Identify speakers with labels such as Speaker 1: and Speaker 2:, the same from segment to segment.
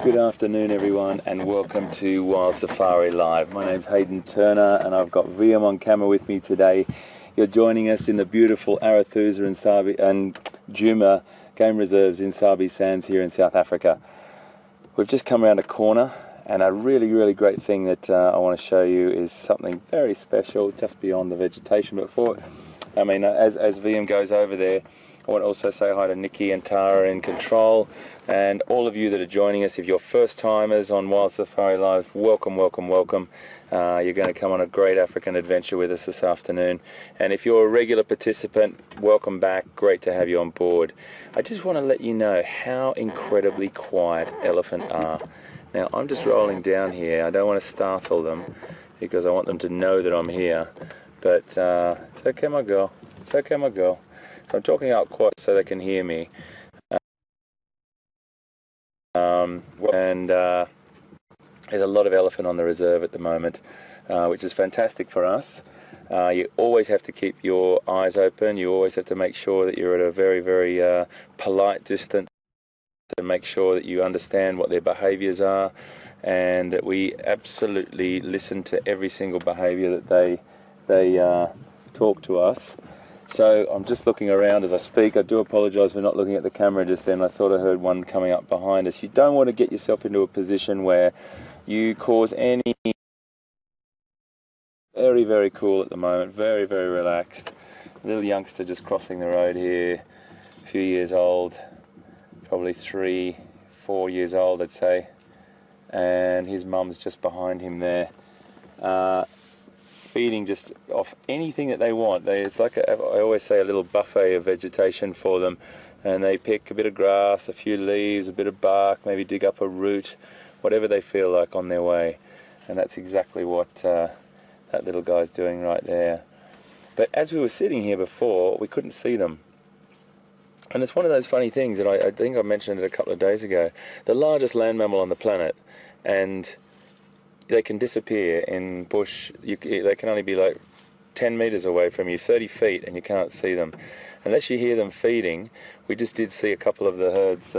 Speaker 1: Good afternoon everyone and welcome to Wild Safari Live. My name's Hayden Turner and I've got VM on camera with me today. You're joining us in the beautiful Arathusa and Djuma game reserves in Sabi Sands here in South Africa. We've just come around a corner and a really great thing that I want to show you is something very special just beyond the vegetation. But as VM goes over there, I want to also say hi to Nikki and Tara in control and all of you that are joining us. If you're first timers on Wild Safari Live, welcome. You're going to come on a great African adventure with us this afternoon. And if you're a regular participant, welcome back. Great to have you on board. I just want to let you know how incredibly quiet elephants are. Now I'm just rolling down here. I don't want to startle them because I want them to know that I'm here. But it's okay, my girl. It's okay, my girl. I'm talking out quite so they can hear me. There's a lot of elephant on the reserve at the moment, which is fantastic for us. You always have to keep your eyes open. You always have to make sure that you're at a very polite distance to make sure that you understand what their behaviors are and that we absolutely listen to every single behavior that they talk to us. So I'm just looking around as I speak. I do apologise for not looking at the camera just then. I thought I heard one coming up behind us. You don't want to get yourself into a position where you cause any... Very cool at the moment, very relaxed. A little youngster just crossing the road here, a few years old, probably 3-4 years old I'd say. And his mum's just behind him there. Feeding just off anything that they want. It's like I always say, a little buffet of vegetation for them, and they pick a bit of grass, a few leaves, a bit of bark, maybe dig up a root, whatever they feel like on their way. And that's exactly what that little guy's doing right there. But as we were sitting here before, we couldn't see them. And it's one of those funny things that I think I mentioned it a couple of days ago. The largest land mammal on the planet, and they can disappear in bush. They can only be like 10 meters away from you, 30 feet, and you can't see them unless you hear them feeding. We just did see a couple of the herds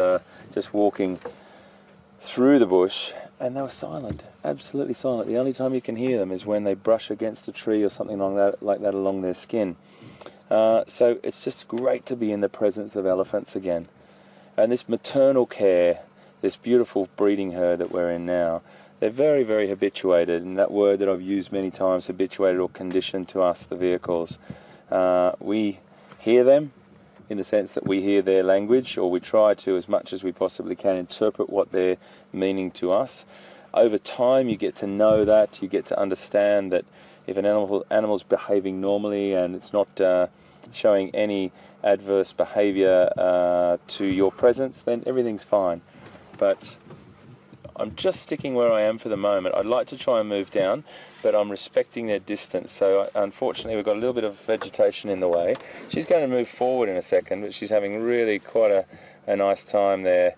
Speaker 1: just walking through the bush, and they were silent, absolutely silent. The only time you can hear them is when they brush against a tree or something like that along their skin. So it's just great to be in the presence of elephants again. And this maternal care, this beautiful breeding herd that we're in now, they're very habituated, and that word that I've used many times, habituated or conditioned to us, the vehicles. We hear them in the sense that we hear their language, or we try to, as much as we possibly can, interpret what they're meaning to us. Over time you get to know that, you get to understand that if an animal's behaving normally and it's not showing any adverse behavior to your presence, then everything's fine. But I'm just sticking where I am for the moment. I'd like to try and move down, but I'm respecting their distance. So unfortunately we've got a little bit of vegetation in the way. She's going to move forward in a second, but she's having really quite a nice time there,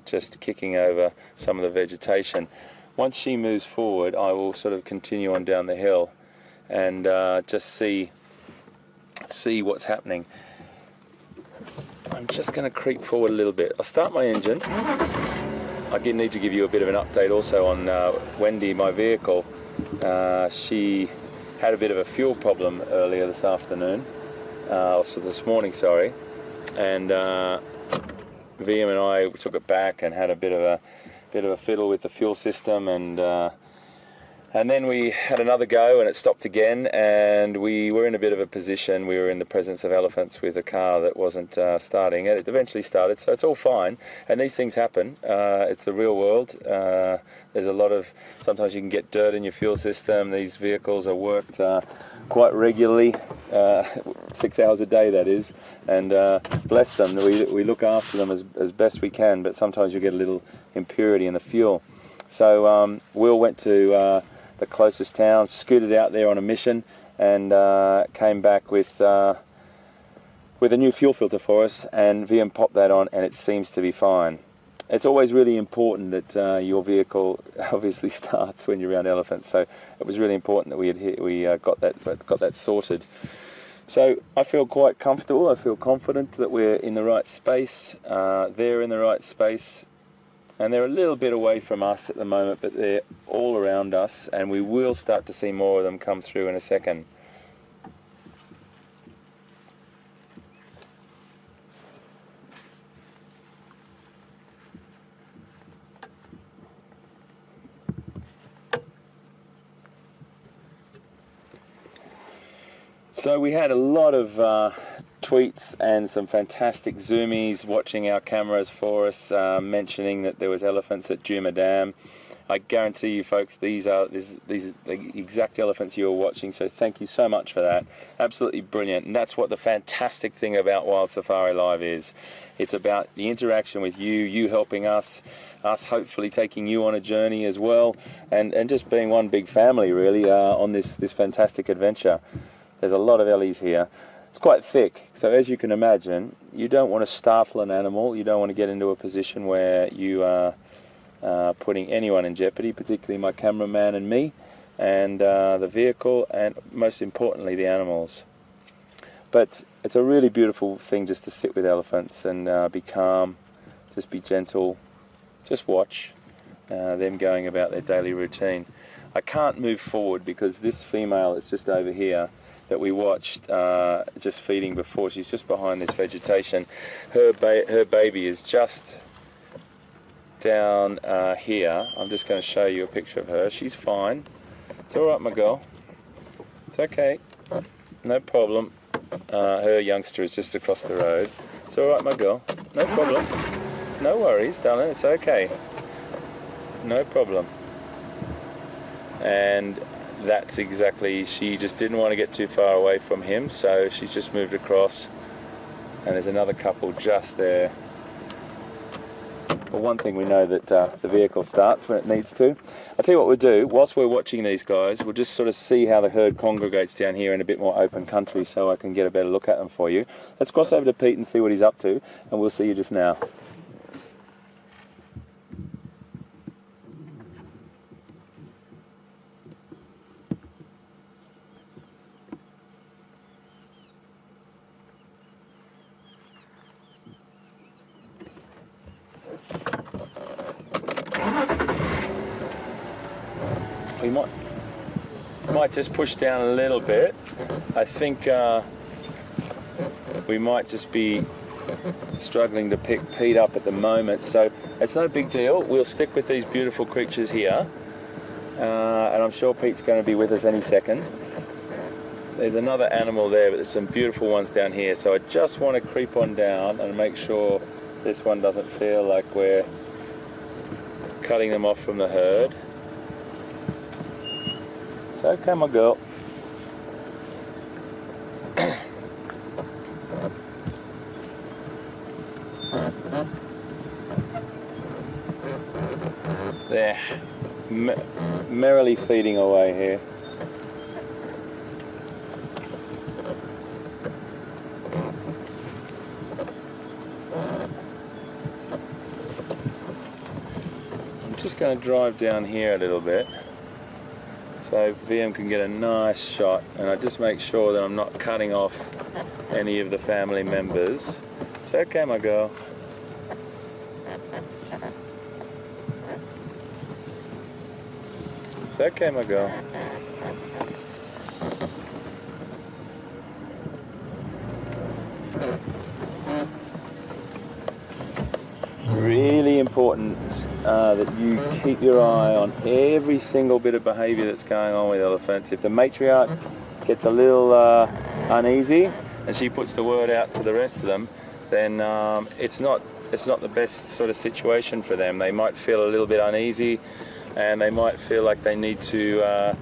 Speaker 1: just kicking over some of the vegetation. Once she moves forward, I will sort of continue on down the hill and just see what's happening. I'm just going to creep forward a little bit. I'll start my engine. I need to give you a bit of an update also on Wendy, my vehicle. She had a bit of a fuel problem earlier this afternoon, also this morning, sorry. And VM and I took it back and had a bit of a fiddle with the fuel system, and then we had another go and it stopped again, and we were in a bit of a position. We were in the presence of elephants with a car that wasn't starting. It eventually started, so it's all fine, and these things happen. It's the real world. There's a lot of, sometimes you can get dirt in your fuel system. These vehicles are worked quite regularly, 6 hours a day that is, and bless them, we look after them as best we can, but sometimes you get a little impurity in the fuel. So Will went to the closest town, scooted out there on a mission, and came back with a new fuel filter for us, and VM popped that on, and it seems to be fine. It's always really important that your vehicle obviously starts when you're around elephants, so it was really important that we got that sorted. So I feel quite comfortable, I feel confident that we're in the right space, they're in the right space, and they're a little bit away from us at the moment, but they're all around us, and we will start to see more of them come through in a second. So we had a lot of tweets and some fantastic zoomies watching our cameras for us, mentioning that there was elephants at Djuma Dam. I guarantee you folks, these are the exact elephants you are watching, so thank you so much for that. Absolutely brilliant, and that's what the fantastic thing about Wild Safari Live is. It's about the interaction with you, you helping us hopefully taking you on a journey as well, and just being one big family really on this fantastic adventure. There's a lot of Ellies here. It's quite thick, so as you can imagine, you don't want to startle an animal, you don't want to get into a position where you are putting anyone in jeopardy, particularly my cameraman and me, and the vehicle, and most importantly the animals. But it's a really beautiful thing just to sit with elephants and be calm, just be gentle, just watch them going about their daily routine. I can't move forward because this female is just over here that we watched just feeding before. She's just behind this vegetation. Her baby is just down here. I'm just going to show you a picture of her. She's fine. It's all right, my girl. It's okay. No problem. Her youngster is just across the road. It's all right, my girl. No problem. No worries, darling. It's okay. No problem. And that's exactly, she just didn't want to get too far away from him, so she's just moved across, and there's another couple just there. Well, one thing we know that the vehicle starts when it needs to. I'll tell you what we'll do, whilst we're watching these guys, we'll just sort of see how the herd congregates down here in a bit more open country so I can get a better look at them for you. Let's cross over to Pete and see what he's up to, and we'll see you just now. We might just push down a little bit. I think we might just be struggling to pick Pete up at the moment, so it's no big deal. We'll stick with these beautiful creatures here, and I'm sure Pete's going to be with us any second. There's another animal there, but there's some beautiful ones down here, so I just want to creep on down and make sure this one doesn't feel like we're cutting them off from the herd. It's okay, my girl. They're merrily feeding away here. I'm just going to drive down here a little bit so VM can get a nice shot, and I just make sure that I'm not cutting off any of the family members. It's okay, my girl. It's okay, my girl. Really important that you keep your eye on every single bit of behaviour that's going on with elephants. If the matriarch gets a little uneasy and she puts the word out to the rest of them, then it's not the best sort of situation for them. They might feel a little bit uneasy, and they might feel like they need to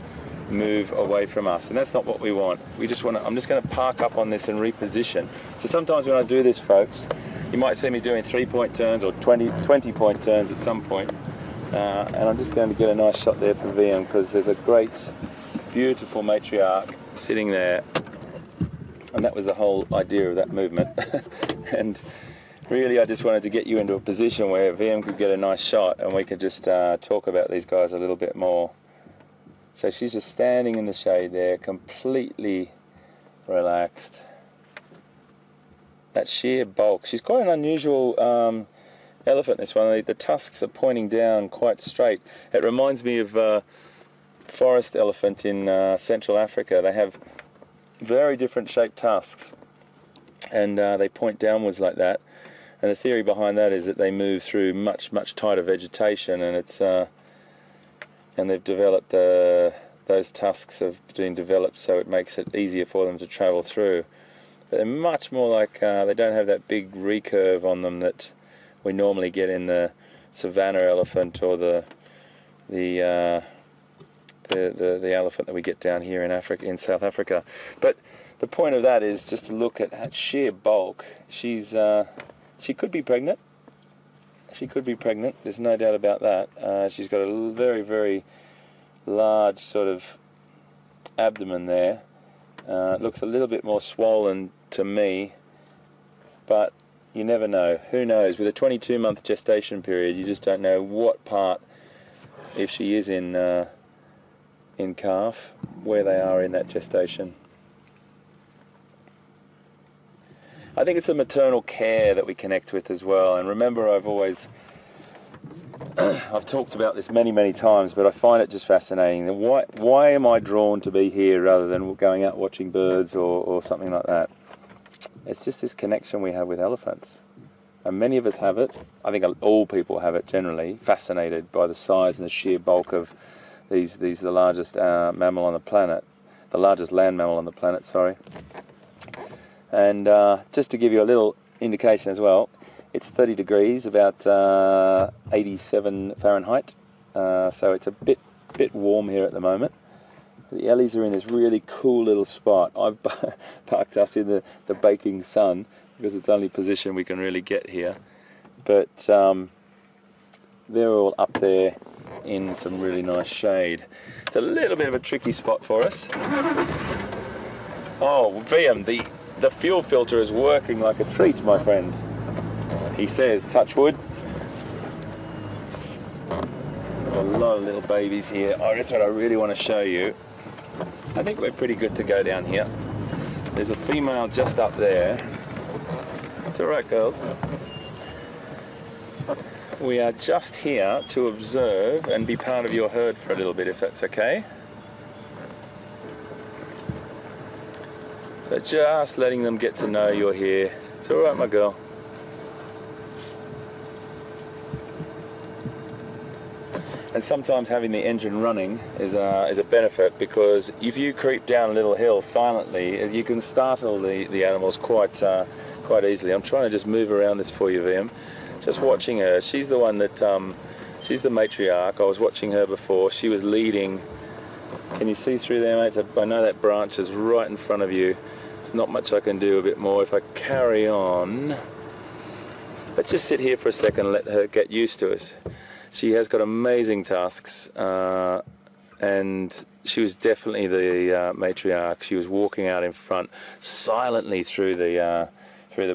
Speaker 1: move away from us, and that's not what we want. We just want to, I'm just going to park up on this and reposition. So sometimes when I do this, folks, you might see me doing 3-point turns or 20-point turns at some point, and I'm just going to get a nice shot there for VM because there's a great, beautiful matriarch sitting there, and that was the whole idea of that movement. And really, I just wanted to get you into a position where VM could get a nice shot and we could just talk about these guys a little bit more. So she's just standing in the shade there, completely relaxed. That sheer bulk. She's quite an unusual elephant, this one. The tusks are pointing down quite straight. It reminds me of forest elephant in Central Africa. They have very different shaped tusks, and they point downwards like that. And the theory behind that is that they move through much tighter vegetation, and it's and they've developed those tusks have been developed so it makes it easier for them to travel through. But they're much more like they don't have that big recurve on them that we normally get in the savannah elephant or the elephant that we get down here in Africa, in South Africa. But the point of that is just to look at that sheer bulk. She could be pregnant. She could be pregnant. There's no doubt about that. She's got a very large sort of abdomen there. It looks a little bit more swollen to me, but you never know. Who knows? With a 22-month gestation period, you just don't know what part, if she is in calf, where they are in that gestation. I think it's the maternal care that we connect with as well. And remember, I've talked about this many times, but I find it just fascinating. Why am I drawn to be here rather than going out watching birds or something like that? It's just this connection we have with elephants. And many of us have it. I think all people have it generally, fascinated by the size and the sheer bulk of these the largest mammal on the planet, the largest land mammal on the planet, sorry. And just to give you a little indication as well, it's 30 degrees, about 87 Fahrenheit, so it's a bit warm here at the moment. The Ellies are in this really cool little spot. I've parked us in the baking sun because it's the only position we can really get here. But they're all up there in some really nice shade. It's a little bit of a tricky spot for us. Oh, VM, the fuel filter is working like a treat, my friend. He says, touch wood. A lot of little babies here. Oh, that's what I really want to show you. I think we're pretty good to go down here. There's a female just up there. It's all right, girls. We are just here to observe and be part of your herd for a little bit, if that's okay. So just letting them get to know you're here. It's all right, my girl. And sometimes having the engine running is a benefit, because if you creep down a little hill silently, you can startle the animals quite easily. I'm trying to just move around this for you, VM. Just watching her. She's the one that, she's the matriarch. I was watching her before. She was leading. Can you see through there, mate? I know that branch is right in front of you. There's not much I can do a bit more. If I carry on, let's just sit here for a second and let her get used to us. She has got amazing tusks, and she was definitely the matriarch. She was walking out in front silently through the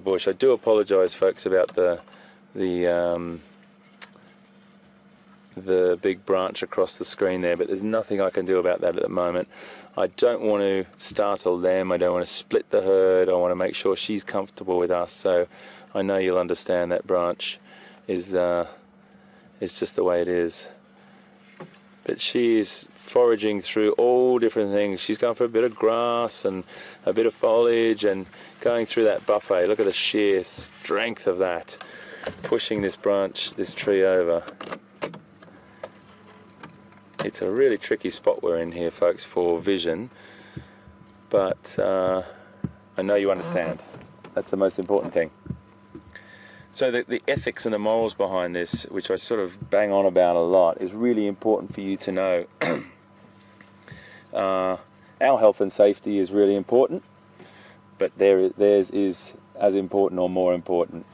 Speaker 1: bush. I do apologise, folks, about the big branch across the screen there, but there's nothing I can do about that at the moment. I don't want to startle them. I don't want to split the herd. I want to make sure she's comfortable with us. So I know you'll understand that branch is just the way it is. But she is foraging through all different things. She's going for a bit of grass and a bit of foliage and going through that buffet. Look at the sheer strength of that, pushing this branch, this tree over. It's a really tricky spot we're in here, folks, for vision, but I know you understand. That's the most important thing. So the ethics and the morals behind this, which I sort of bang on about a lot, is really important for you to know. Our health and safety is really important, but theirs is as important or more important.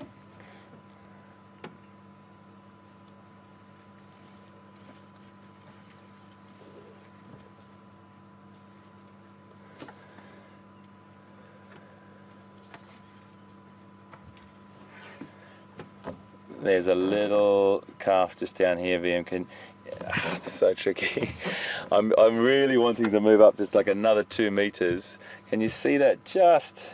Speaker 1: There's a little calf just down here, VM. It's so tricky. I'm really wanting to move up just like another 2 meters. Can you see that? Just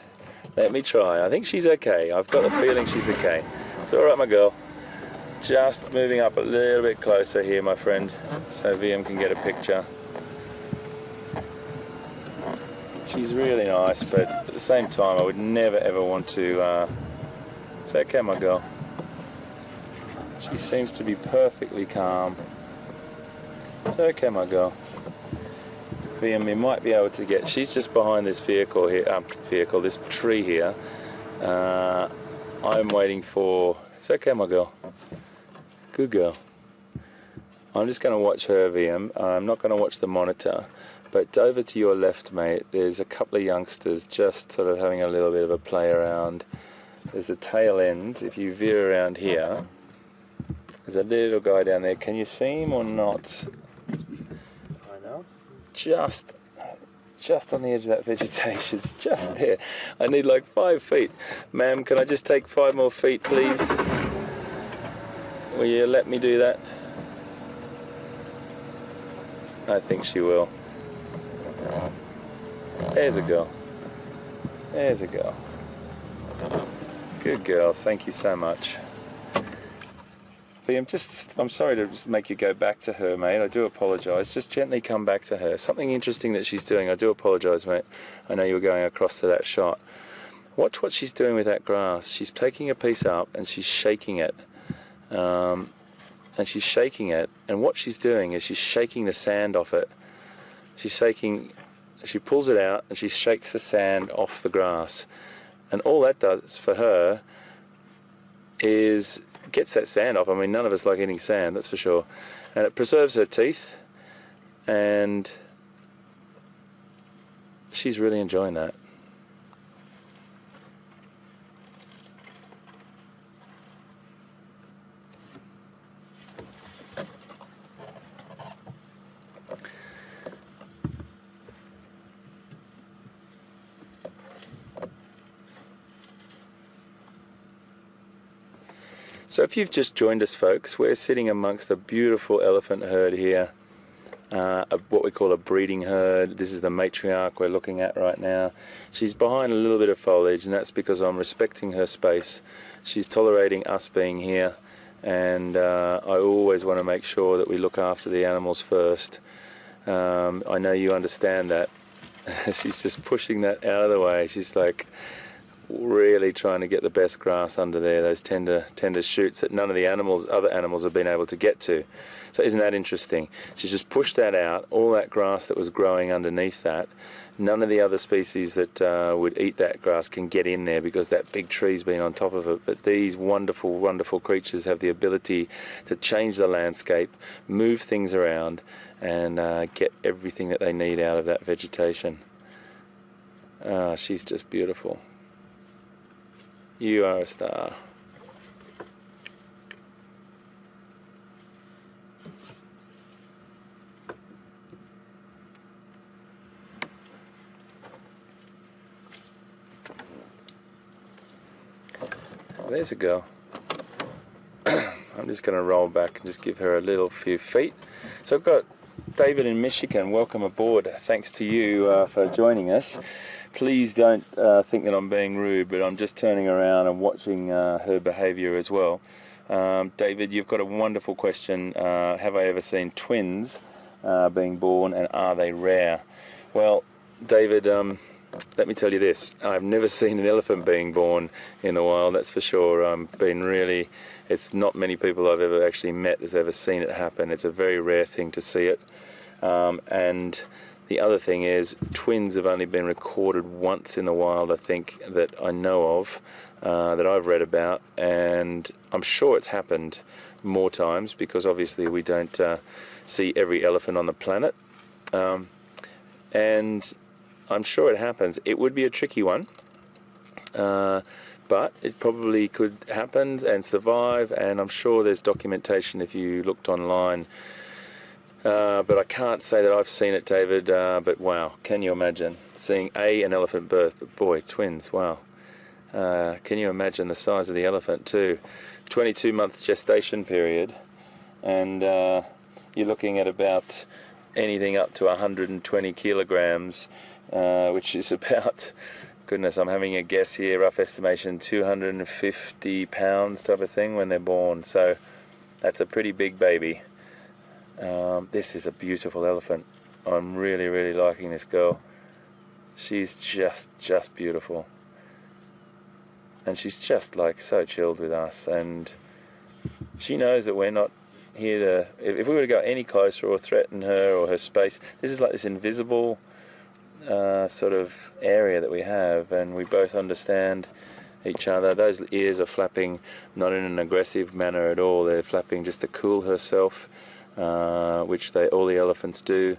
Speaker 1: let me try. I think she's okay. I've got the feeling she's okay. It's all right, my girl. Just moving up a little bit closer here, my friend, so VM can get a picture. She's really nice, but at the same time, I would never ever want to. It's okay, my girl. She seems to be perfectly calm. It's okay, my girl. VM, we might be able to get. She's just behind this vehicle here. This tree here. I'm waiting for. It's okay, my girl. Good girl. I'm just going to watch her, VM. I'm not going to watch the monitor. But over to your left, mate, there's a couple of youngsters just sort of having a little bit of a play around. There's the tail end. If you veer around here, there's a little guy down there. Can you see him or not? I know. Just on the edge of that vegetation. It's just there. I need like 5 feet. Ma'am, can I just take 5 more feet, please? Will you let me do that? I think she will. There's a girl. There's a girl. Good girl. Thank you so much. I'm sorry to just make you go back to her, mate. I do apologise. Just gently come back to her. Something interesting that she's doing. I do apologise, mate. I know you were going across to that shot. Watch what she's doing with that grass. She's taking a piece up and she's shaking it. And what she's doing is she's shaking the sand off it. She pulls it out and she shakes the sand off the grass. And all that does for her is gets that sand off. I mean, none of us like eating sand, that's for sure. And it preserves her teeth, and she's really enjoying that. So if you've just joined us, folks, we're sitting amongst a beautiful elephant herd here, what we call a breeding herd. This is the matriarch we're looking at right now. She's behind a little bit of foliage, and that's because I'm respecting her space. She's tolerating us being here, and I always want to make sure that we look after the animals first. I know you understand that. She's just pushing that out of the way. She's like really trying to get the best grass under there, those tender shoots that none of the other animals have been able to get to. So isn't that interesting? She's just pushed that out, all that grass that was growing underneath that. None of the other species that would eat that grass can get in there because that big tree's been on top of it. But these wonderful, wonderful creatures have the ability to change the landscape, move things around, and get everything that they need out of that vegetation. She's just beautiful. You are a star. There's a girl. I'm just going to roll back and just give her a little few feet. So I've got David in Michigan. Welcome aboard. Thanks to you for joining us. Please don't think that I'm being rude, but I'm just turning around and watching her behaviour as well. David, you've got a wonderful question. Have I ever seen twins being born, and are they rare? Well, David, let me tell you this. I've never seen an elephant being born in the wild, that's for sure. It's not many people I've ever actually met has ever seen it happen. It's a very rare thing to see it. And the other thing is, twins have only been recorded once in the wild, I think, that I know of, that I've read about, and I'm sure it's happened more times because obviously we don't see every elephant on the planet, and I'm sure it happens. It would be a tricky one, but it probably could happen and survive, and I'm sure there's documentation if you looked online. But I can't say that I've seen it, David, but wow, can you imagine seeing an elephant birth, but boy, twins, wow. Can you imagine the size of the elephant too? 22-month gestation period, and you're looking at about anything up to 120 kilograms, which is about, goodness, I'm having a guess here, rough estimation, 250 pounds type of thing when they're born. So that's a pretty big baby. This is a beautiful elephant. I'm really, really liking this girl. She's just beautiful. And she's just like so chilled with us, and she knows that we're not here to, if we were to go any closer or threaten her or her space, this is like this invisible sort of area that we have, and we both understand each other. Those ears are flapping not in an aggressive manner at all. They're flapping just to cool herself, which all the elephants do.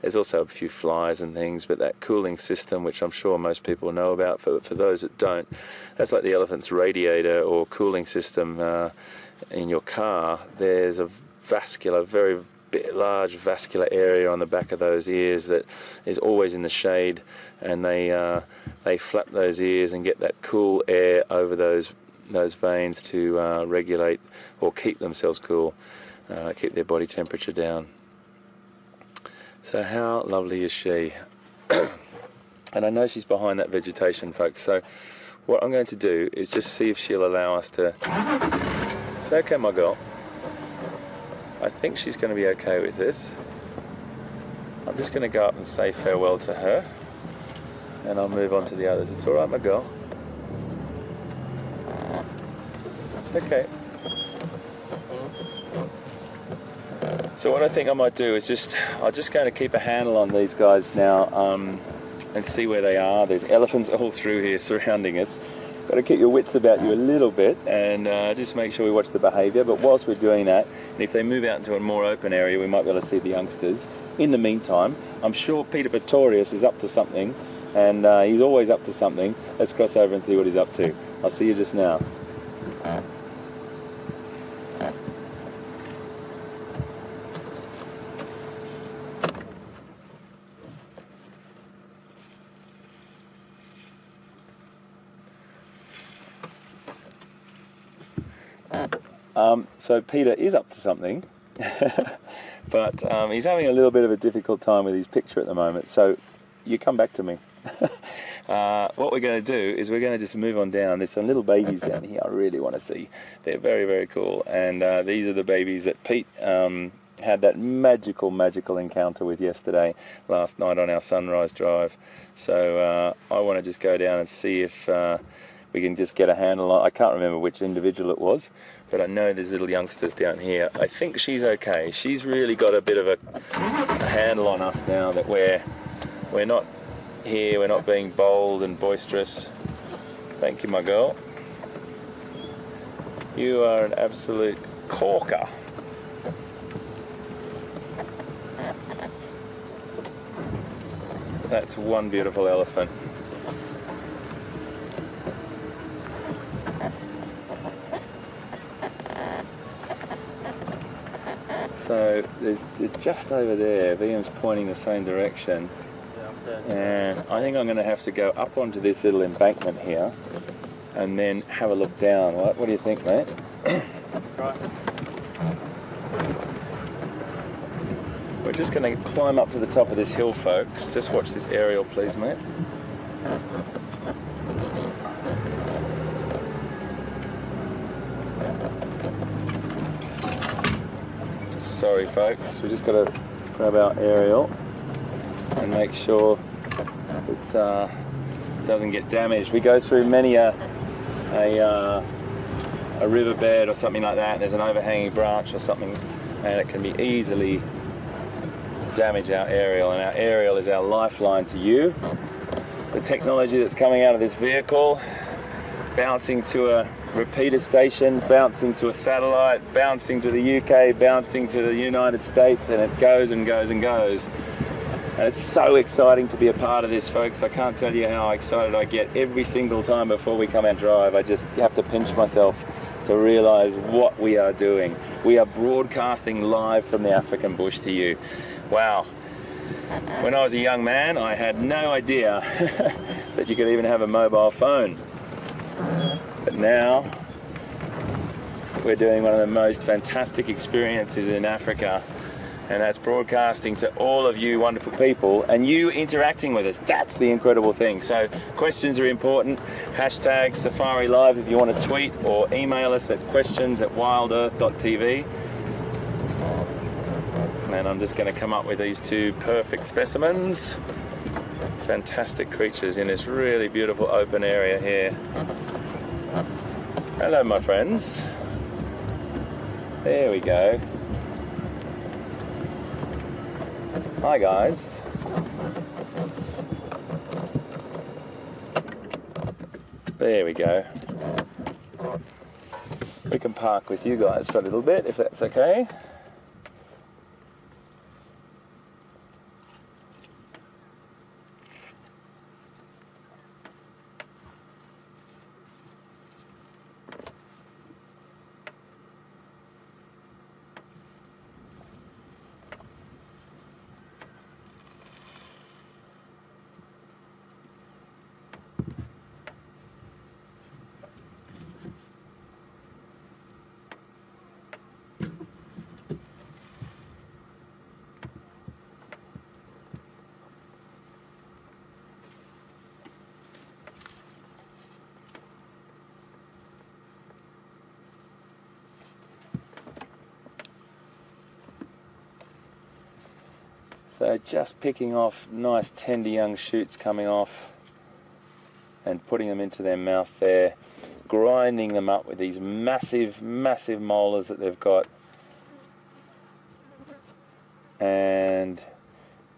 Speaker 1: There's also a few flies and things, but that cooling system, which I'm sure most people know about, for those that don't, that's like the elephant's radiator or cooling system in your car. There's a very large vascular area on the back of those ears that is always in the shade, and they flap those ears and get that cool air over those veins to regulate or keep themselves cool, keep their body temperature down. So how lovely is she? And I know she's behind that vegetation, folks, so what I'm going to do is just see if she'll allow us to... Say okay, my girl. I think she's going to be okay with this. I'm just going to go up and say farewell to her, and I'll move on to the others. It's alright, my girl. It's okay. So what I think I might do is I'm just going to keep a handle on these guys now, and see where they are. There's elephants all through here surrounding us. Got to keep your wits about you a little bit, and just make sure we watch the behaviour. But whilst we're doing that, and if they move out into a more open area, we might be able to see the youngsters. In the meantime, I'm sure Peter Pretorius is up to something, and he's always up to something. Let's cross over and see what he's up to. I'll see you just now. So Peter is up to something, but he's having a little bit of a difficult time with his picture at the moment, so you come back to me. What we're going to do is we're going to just move on down. There's some little babies down here I really want to see. They're very, very cool, and these are the babies that Pete had that magical encounter with last night on our sunrise drive. So I want to just go down and see if we can just get a handle on... I can't remember which individual it was, but I know there's little youngsters down here. I think she's okay. She's really got a bit of a handle on us now, that we're not here, we're not being bold and boisterous. Thank you, my girl. You are an absolute corker. That's one beautiful elephant. So they're just over there. Liam's pointing the same direction. And I think I'm going to have to go up onto this little embankment here and then have a look down. What do you think, mate?
Speaker 2: Right.
Speaker 1: We're just going to climb up to the top of this hill, folks. Just watch this aerial, please, mate. Sorry folks, we just got to grab our aerial and make sure it doesn't get damaged. We go through many a riverbed or something like that, and there's an overhanging branch or something, and it can be easily damage our aerial, and our aerial is our lifeline to you. The technology that's coming out of this vehicle, bouncing to a repeater station, bouncing to a satellite, bouncing to the UK, bouncing to the United States, and it goes and goes and goes. And it's so exciting to be a part of this, folks. I can't tell you how excited I get every single time before we come out drive. I just have to pinch myself to realise what we are doing. We are broadcasting live from the African bush to you. Wow. When I was a young man, I had no idea that you could even have a mobile phone. But now, we're doing one of the most fantastic experiences in Africa, and that's broadcasting to all of you wonderful people and you interacting with us. That's the incredible thing. So questions are important. Hashtag Safari Live if you want to tweet, or email us at questions@wildearth.tv. And I'm just going to come up with these two perfect specimens. Fantastic creatures in this really beautiful open area here. Hello my friends. There we go. Hi guys. There we go. We can park with you guys for a little bit if that's okay. So just picking off nice tender young shoots coming off and putting them into their mouth there, grinding them up with these massive, massive molars that they've got, and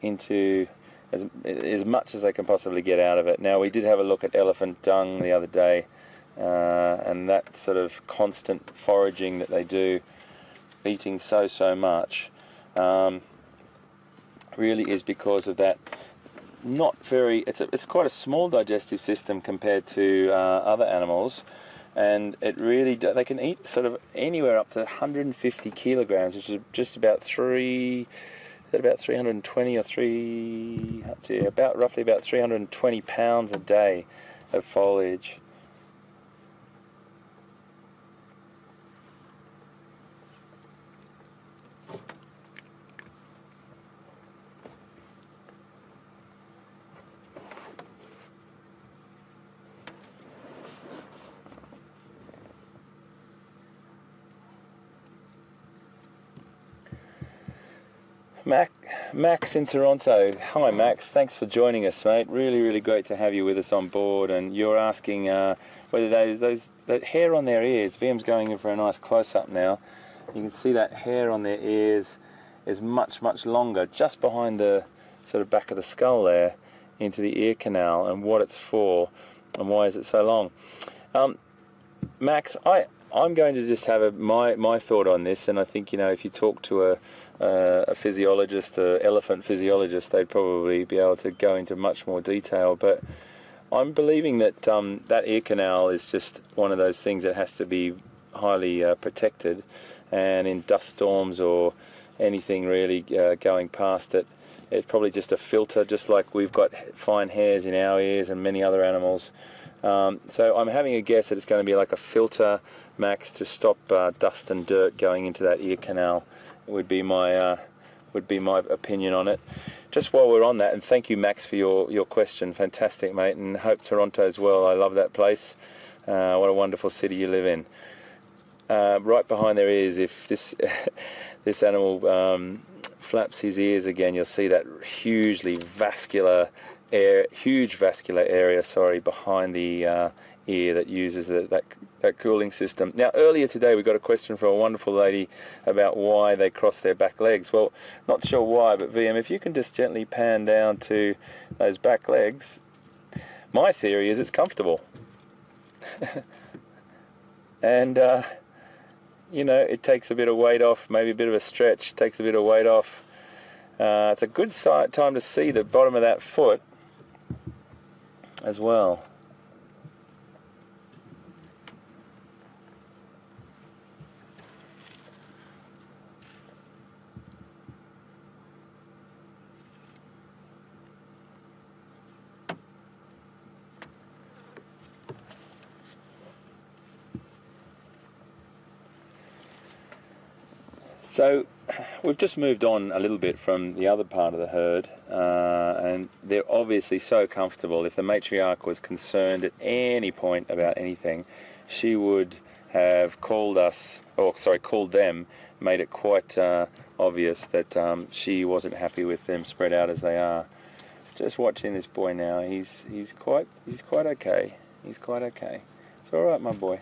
Speaker 1: into as much as they can possibly get out of it. Now we did have a look at elephant dung the other day, and that sort of constant foraging that they do, eating so much, really is because of that not very, it's quite a small digestive system compared to other animals, and it really they can eat sort of anywhere up to 150 kilograms, which is just about 320 or roughly about 320 pounds a day of foliage. Max in Toronto. Hi Max, thanks for joining us, mate. Really great to have you with us on board. And you're asking whether that hair on their ears, VM's going in for a nice close-up now. You can see that hair on their ears is much longer, just behind the sort of back of the skull there, into the ear canal, and what it's for and why is it so long. Max, I'm going to just have my thought on this, and I think, you know, if you talk to a physiologist, an elephant physiologist, they'd probably be able to go into much more detail. But I'm believing that that ear canal is just one of those things that has to be highly protected, and in dust storms or anything really going past it, it's probably just a filter, just like we've got fine hairs in our ears and many other animals. So I'm having a guess that it's going to be like a filter, Max, to stop dust and dirt going into that ear canal. Would be my opinion on it. Just while we're on that, and thank you Max for your question, fantastic mate, and hope Toronto as well. I love that place. What a wonderful city you live in. Right behind their ears, if this this animal flaps his ears again, you'll see that huge vascular area, behind the ear that uses that cooling system. Now earlier today we got a question from a wonderful lady about why they cross their back legs. Well, not sure why, but VM, if you can just gently pan down to those back legs, my theory is it's comfortable. And you know, it takes a bit of weight off, maybe a bit of a stretch, takes a bit of weight off. It's a good time to see the bottom of that foot as well. So we've just moved on a little bit from the other part of the herd, and they're obviously so comfortable. If the matriarch was concerned at any point about anything, she would have called us, or sorry, called them, made it quite obvious that she wasn't happy with them spread out as they are. Just watching this boy now, he's quite okay. He's quite okay. It's all right, my boy.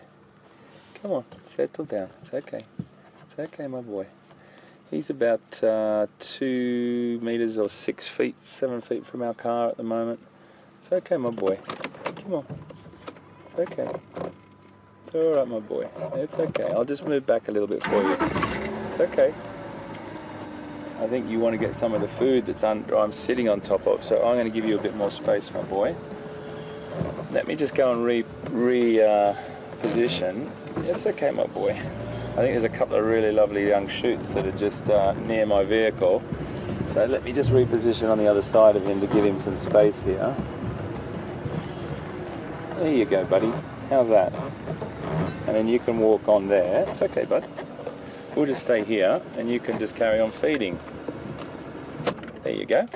Speaker 1: Come on, settle down. It's okay. It's okay, my boy. He's about 2 meters or 6 feet, 7 feet from our car at the moment. It's okay, my boy. Come on. It's okay. It's all right, my boy. It's okay. I'll just move back a little bit for you. It's okay. I think you want to get some of the food that's I'm sitting on top of, so I'm going to give you a bit more space, my boy. Let me just go and reposition. It's okay, my boy. I think there's a couple of really lovely young shoots that are just near my vehicle. So let me just reposition on the other side of him to give him some space here. There you go, buddy. How's that? And then you can walk on there. It's okay, bud. We'll just stay here and you can just carry on feeding. There you go.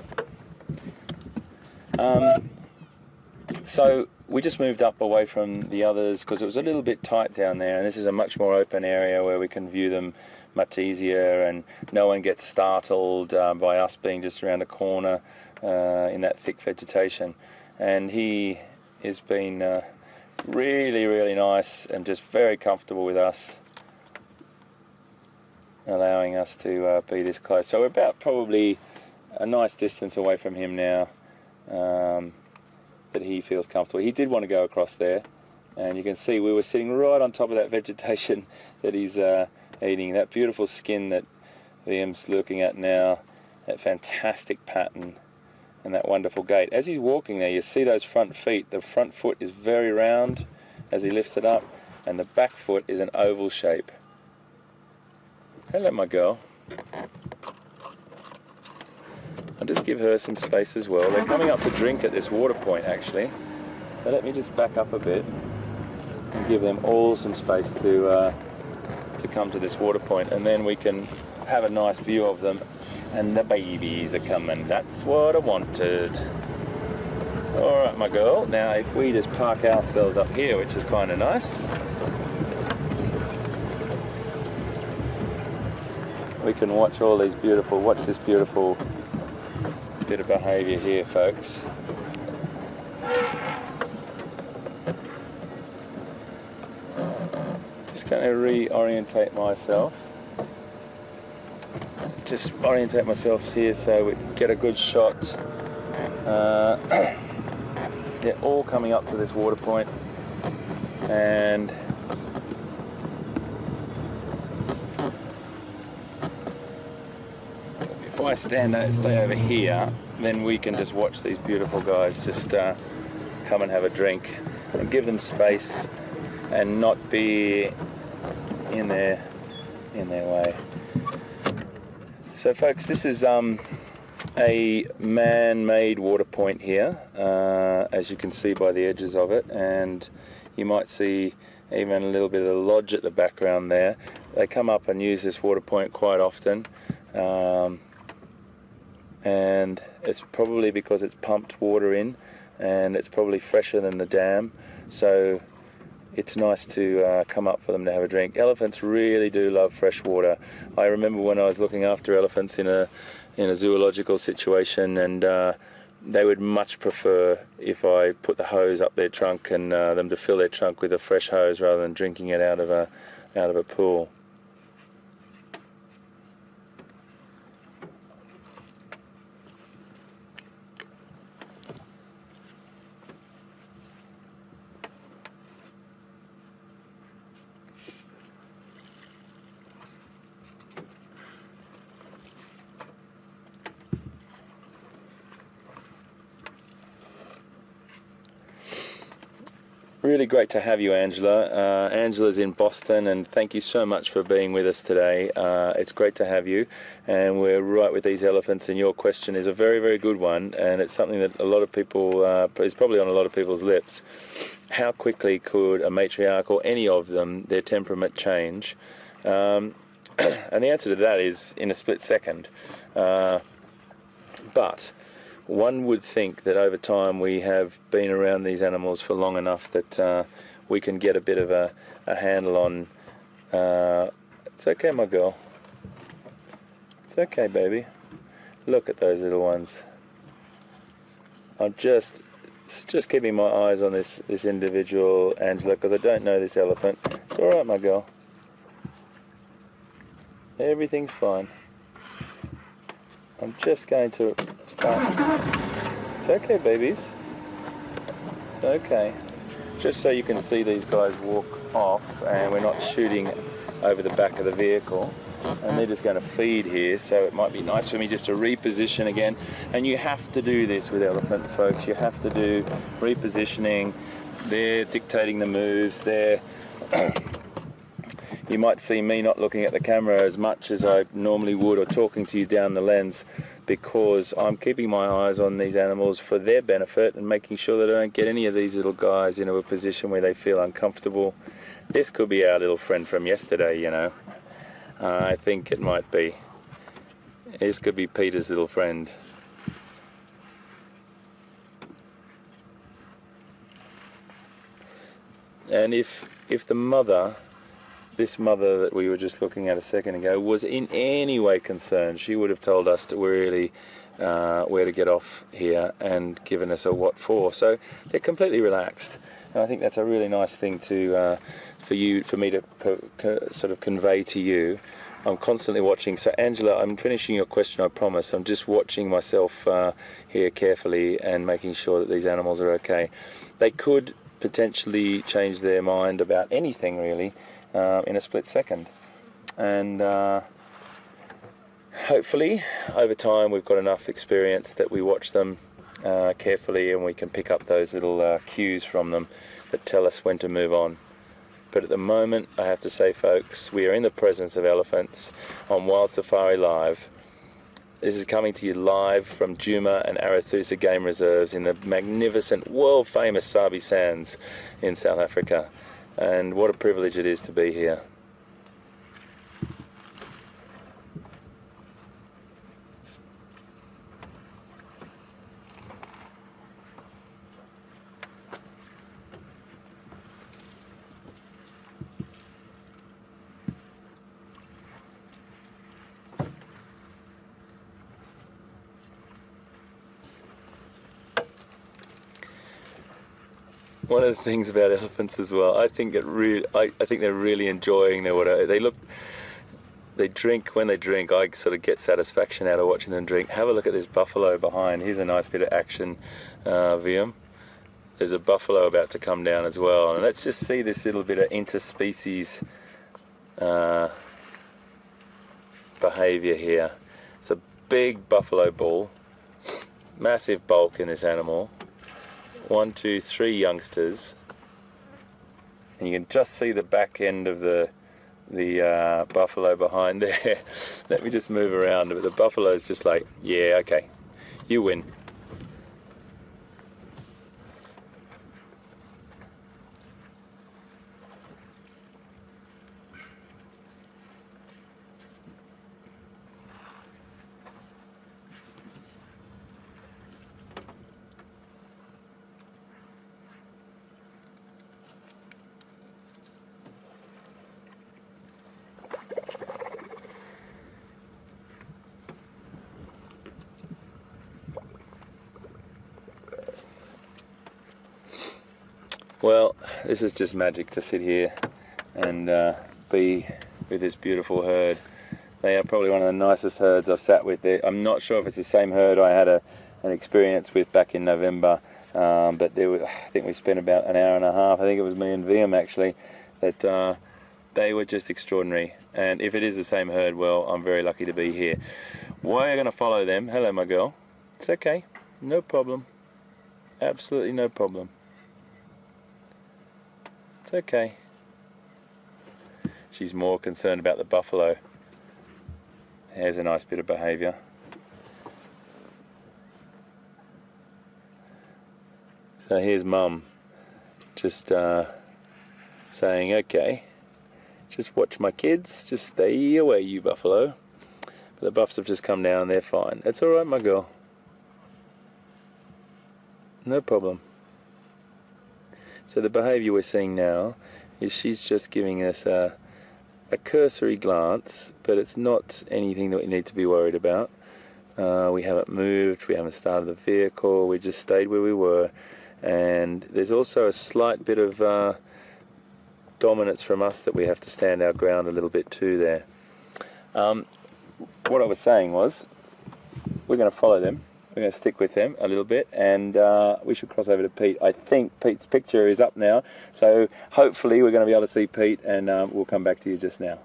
Speaker 1: So we just moved up away from the others because it was a little bit tight down there, and this is a much more open area where we can view them much easier, and no one gets startled by us being just around the corner in that thick vegetation. And he has been really, really nice and just very comfortable with us, allowing us to be this close. So we're about probably a nice distance away from him now, that he feels comfortable. He did want to go across there, and you can see we were sitting right on top of that vegetation that he's eating. That beautiful skin that Liam's looking at now, that fantastic pattern, and that wonderful gait. As he's walking there, you see those front feet. The front foot is very round as he lifts it up, and the back foot is an oval shape. Hello, my girl. I'll just give her some space as well. They're coming up to drink at this water point, actually. So let me just back up a bit and give them all some space to come to this water point, and then we can have a nice view of them. And the babies are coming. That's what I wanted. All right, my girl. Now, if we just park ourselves up here, which is kind of nice, we can watch all these beautiful, watch this beautiful bit of behaviour here, folks. Just going to reorientate myself. Just orientate myself here so we get a good shot. They're all coming up to this water point, and if I stay over here, then we can just watch these beautiful guys just come and have a drink, and give them space and not be in their way. So folks, this is a man-made water point here, as you can see by the edges of it, and you might see even a little bit of the lodge at the background there. They come up and use this water point quite often, and it's probably because it's pumped water in, and it's probably fresher than the dam, so it's nice to come up for them to have a drink. Elephants really do love fresh water. I remember when I was looking after elephants in a zoological situation, and they would much prefer if I put the hose up their trunk and them to fill their trunk with a fresh hose rather than drinking it out of a pool. Really great to have you, Angela. Angela's in Boston, and thank you so much for being with us today. It's great to have you, and we're right with these elephants, and your question is a very, very good one, and it's something that a lot of people, is probably on a lot of people's lips. How quickly could a matriarch, or any of them, their temperament change? And the answer to that is in a split second. But one would think that over time we have been around these animals for long enough that we can get a bit of a handle on... it's okay, my girl. It's okay, baby. Look at those little ones. I'm just keeping my eyes on this individual, Angela, because I don't know this elephant. It's all right, my girl. Everything's fine. I'm just going to start. It's okay, babies. It's okay. Just so you can see these guys walk off, and we're not shooting over the back of the vehicle. And they're just going to feed here, so it might be nice for me just to reposition again. And you have to do this with elephants, folks. You have to do repositioning. They're dictating the moves. You might see me not looking at the camera as much as I normally would, or talking to you down the lens, because I'm keeping my eyes on these animals for their benefit and making sure that I don't get any of these little guys into a position where they feel uncomfortable. This could be our little friend from yesterday, you know. I think it might be. This could be Peter's little friend. And if the mother, this mother that we were just looking at a second ago, was in any way concerned, she would have told us to really where to get off here and given us a what for. So they're completely relaxed, and I think that's a really nice thing to for me to sort of convey to you. I'm constantly watching. So Angela, I'm finishing your question, I promise. I'm just watching myself here carefully and making sure that these animals are okay. They could potentially change their mind about anything really in a split second, and hopefully over time we've got enough experience that we watch them carefully and we can pick up those little cues from them that tell us when to move on. But at the moment, I have to say, folks, we are in the presence of elephants on Wild Safari Live. This is coming to you live from Djuma and Arathusa Game Reserves in the magnificent, world-famous Sabi Sands in South Africa. And what a privilege it is to be here. One of the things about elephants as well, I think I think they're really enjoying they drink. When they drink, I sort of get satisfaction out of watching them drink. Have a look at this buffalo behind. Here's a nice bit of action, Viam. There's a buffalo about to come down as well, and let's just see this little bit of interspecies behaviour here. It's a big buffalo bull, massive bulk in this animal. 1, 2, 3 youngsters, and you can just see the back end of the buffalo behind there. Let me just move around, but the buffalo's just like, yeah, okay, you win. Well, this is just magic to sit here and be with this beautiful herd. They are probably one of the nicest herds I've sat with. I'm not sure if it's the same herd I had an experience with back in November, but I think we spent about an hour and a half. I think it was me and Viam actually. That they were just extraordinary. And if it is the same herd, well, I'm very lucky to be here. We're going to follow them. Hello, my girl. It's okay. No problem. Absolutely no problem. It's okay. She's more concerned about the buffalo. Here's a nice bit of behaviour. So here's Mum just saying, okay, Just watch my kids. Just stay away, you buffalo. But the buffs have just come down. They're fine. It's all right, my girl. No problem. So the behaviour we're seeing now is she's just giving us a cursory glance, but it's not anything that we need to be worried about. We haven't moved, we haven't started the vehicle, we just stayed where we were. And there's also a slight bit of dominance from us that we have to stand our ground a little bit too there. What I was saying was, we're going to follow them, we're going to stick with them a little bit, and we should cross over to Pete. I think Pete's picture is up now, so hopefully we're going to be able to see Pete, and we'll come back to you just now.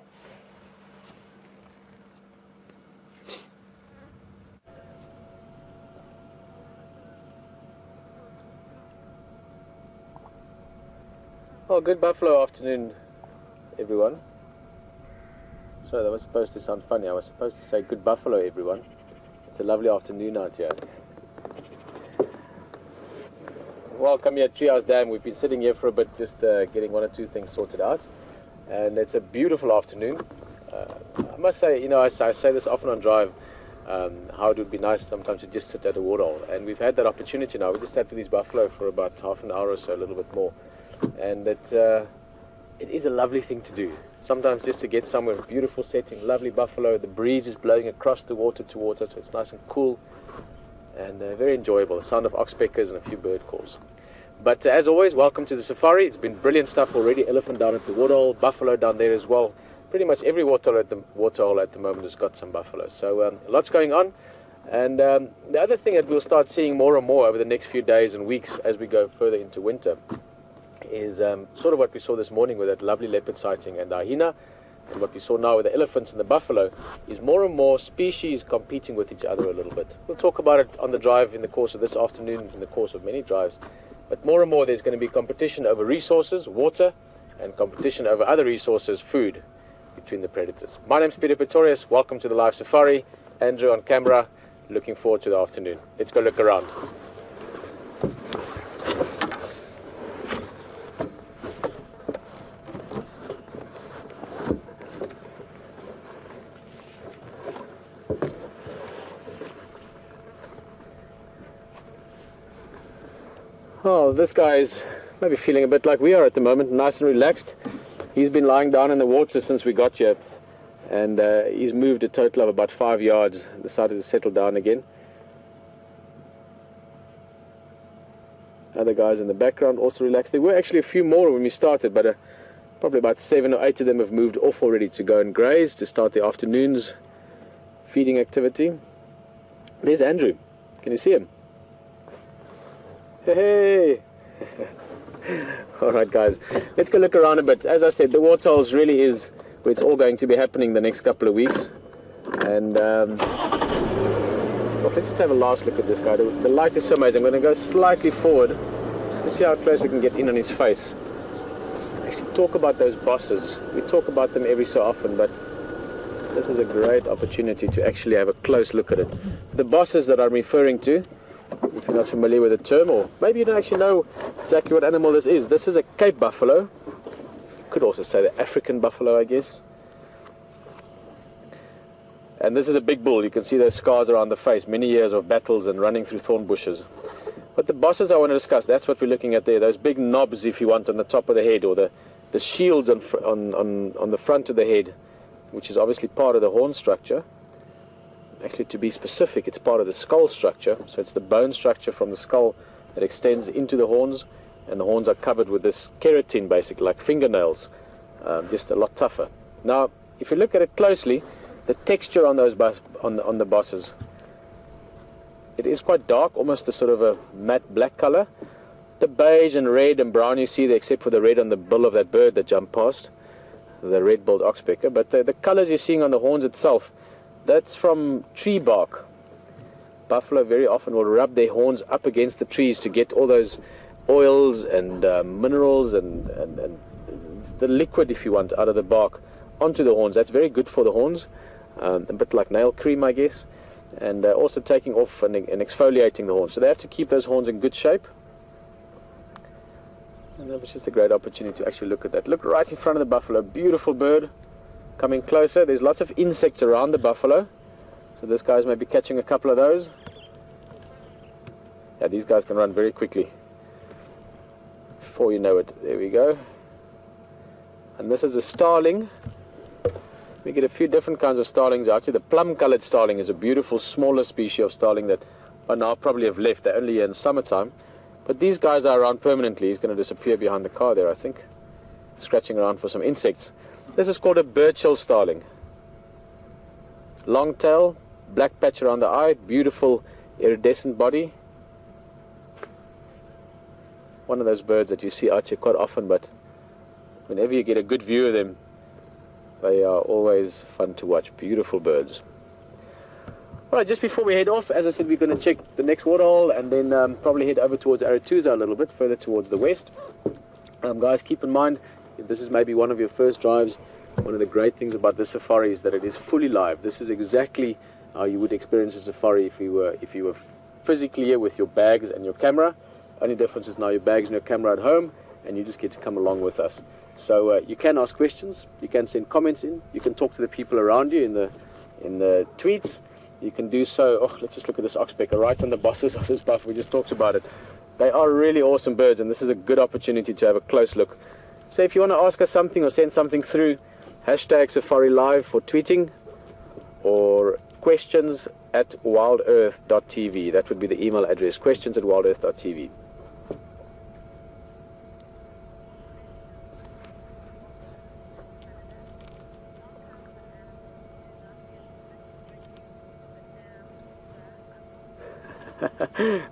Speaker 2: Well, good buffalo afternoon, everyone. Sorry, that was supposed to sound funny. I was supposed to say good buffalo, everyone. It's a lovely afternoon out here. Welcome here at Treehouse Dam. We've been sitting here for a bit, just getting one or two things sorted out. And it's a beautiful afternoon. I must say, you know, I say this often on drive, how it would be nice sometimes to just sit at a waterhole. And we've had that opportunity now. We just sat with these buffalo for about half an hour or so, a little bit more. And it is a lovely thing to do. Sometimes just to get somewhere, a beautiful setting, lovely buffalo, the breeze is blowing across the water towards us, so it's nice and cool and very enjoyable. The sound of oxpeckers and a few bird calls. But as always, welcome to the safari. It's been brilliant stuff already. Elephant down at the waterhole, buffalo down there as well. Pretty much every waterhole at the moment has got some buffalo. So lots going on. And the other thing that we'll start seeing more and more over the next few days and weeks as we go further into winter is sort of what we saw this morning with that lovely leopard sighting and the hyena, and what we saw now with the elephants and the buffalo is more and more species competing with each other a little bit. We'll talk about it on the drive in the course of this afternoon, in the course of many drives, but more and more there's going to be competition over resources, water, and competition over other resources, food, between the predators. My name's Peter Pretorius, welcome to the live safari. Andrew on camera, looking forward to the afternoon. Let's go look around. Oh, this guy is maybe feeling a bit like we are at the moment, nice and relaxed. He's been lying down in the water since we got here, and he's moved a total of about 5 yards, decided to settle down again. Other guys in the background also relaxed. There were actually a few more when we started, but probably about 7 or 8 of them have moved off already to go and graze, to start the afternoon's feeding activity. There's Andrew. Can you see him? Hey! Alright guys, let's go look around a bit. As I said, the waterholes really is where it's all going to be happening the next couple of weeks. And well, let's just have a last look at this guy. The light is so amazing. I'm going to go slightly forward to see how close we can get in on his face. And actually talk about those bosses. We talk about them every so often, but this is a great opportunity to actually have a close look at it. The bosses that I'm referring to, if you're not familiar with the term, or maybe you don't actually know exactly what animal this is a Cape buffalo. Could also say the African buffalo, I guess. And this is a big bull. You can see those scars around the face, many years of battles and running through thorn bushes. But the bosses I want to discuss, that's what we're looking at there. Those big knobs, if you want, on the top of the head, or the shields on the front of the head, which is obviously part of the horn structure. Actually, to be specific, it's part of the skull structure. So it's the bone structure from the skull that extends into the horns, and the horns are covered with this keratin, basically, like fingernails, just a lot tougher. Now, if you look at it closely, the texture on those on the bosses, it is quite dark, almost a sort of a matte black color. The beige and red and brown you see there, except for the red on the bill of that bird that jumped past, the red-billed oxpecker. But the colors you're seeing on the horns itself, that's from tree bark. Buffalo very often will rub their horns up against the trees to get all those oils and minerals and the liquid, if you want, out of the bark onto the horns. That's very good for the horns, a bit like nail cream, I guess, and also taking off and exfoliating the horns. So they have to keep those horns in good shape. And that was just a great opportunity to actually look at that. Look right in front of the buffalo, beautiful bird. Coming closer, there's lots of insects around the buffalo. So this guy's maybe catching a couple of those. Yeah, these guys can run very quickly. Before you know it, there we go. And this is a starling. We get a few different kinds of starlings out here. The plum-colored starling is a beautiful, smaller species of starling that by now probably have left. They're only here in summertime. But these guys are around permanently. He's going to disappear behind the car there, I think. Scratching around for some insects. This is called a Birchill starling. Long tail, black patch around the eye, beautiful iridescent body. One of those birds that you see out here quite often, but whenever you get a good view of them, they are always fun to watch. Beautiful birds. Alright, just before we head off, as I said, we're going to check the next waterhole and then probably head over towards Arathusa a little bit, further towards the west. Guys, keep in mind, if this is maybe one of your first drives, one of the great things about this safari is that it is fully live. This is exactly how you would experience a safari if you were physically here with your bags and your camera. Only difference is now your bags and your camera at home, and you just get to come along with us. So you can ask questions, you can send comments in, you can talk to the people around you in the tweets. You can do so. Oh, let's just look at this oxpecker right on the bosses of this buff. We just talked about it. They are really awesome birds, and this is a good opportunity to have a close look. So if you want to ask us something or send something through, hashtag Safari Live for tweeting, or questions at WildEarthTV. That would be the email address, questions at WildEarth.tv.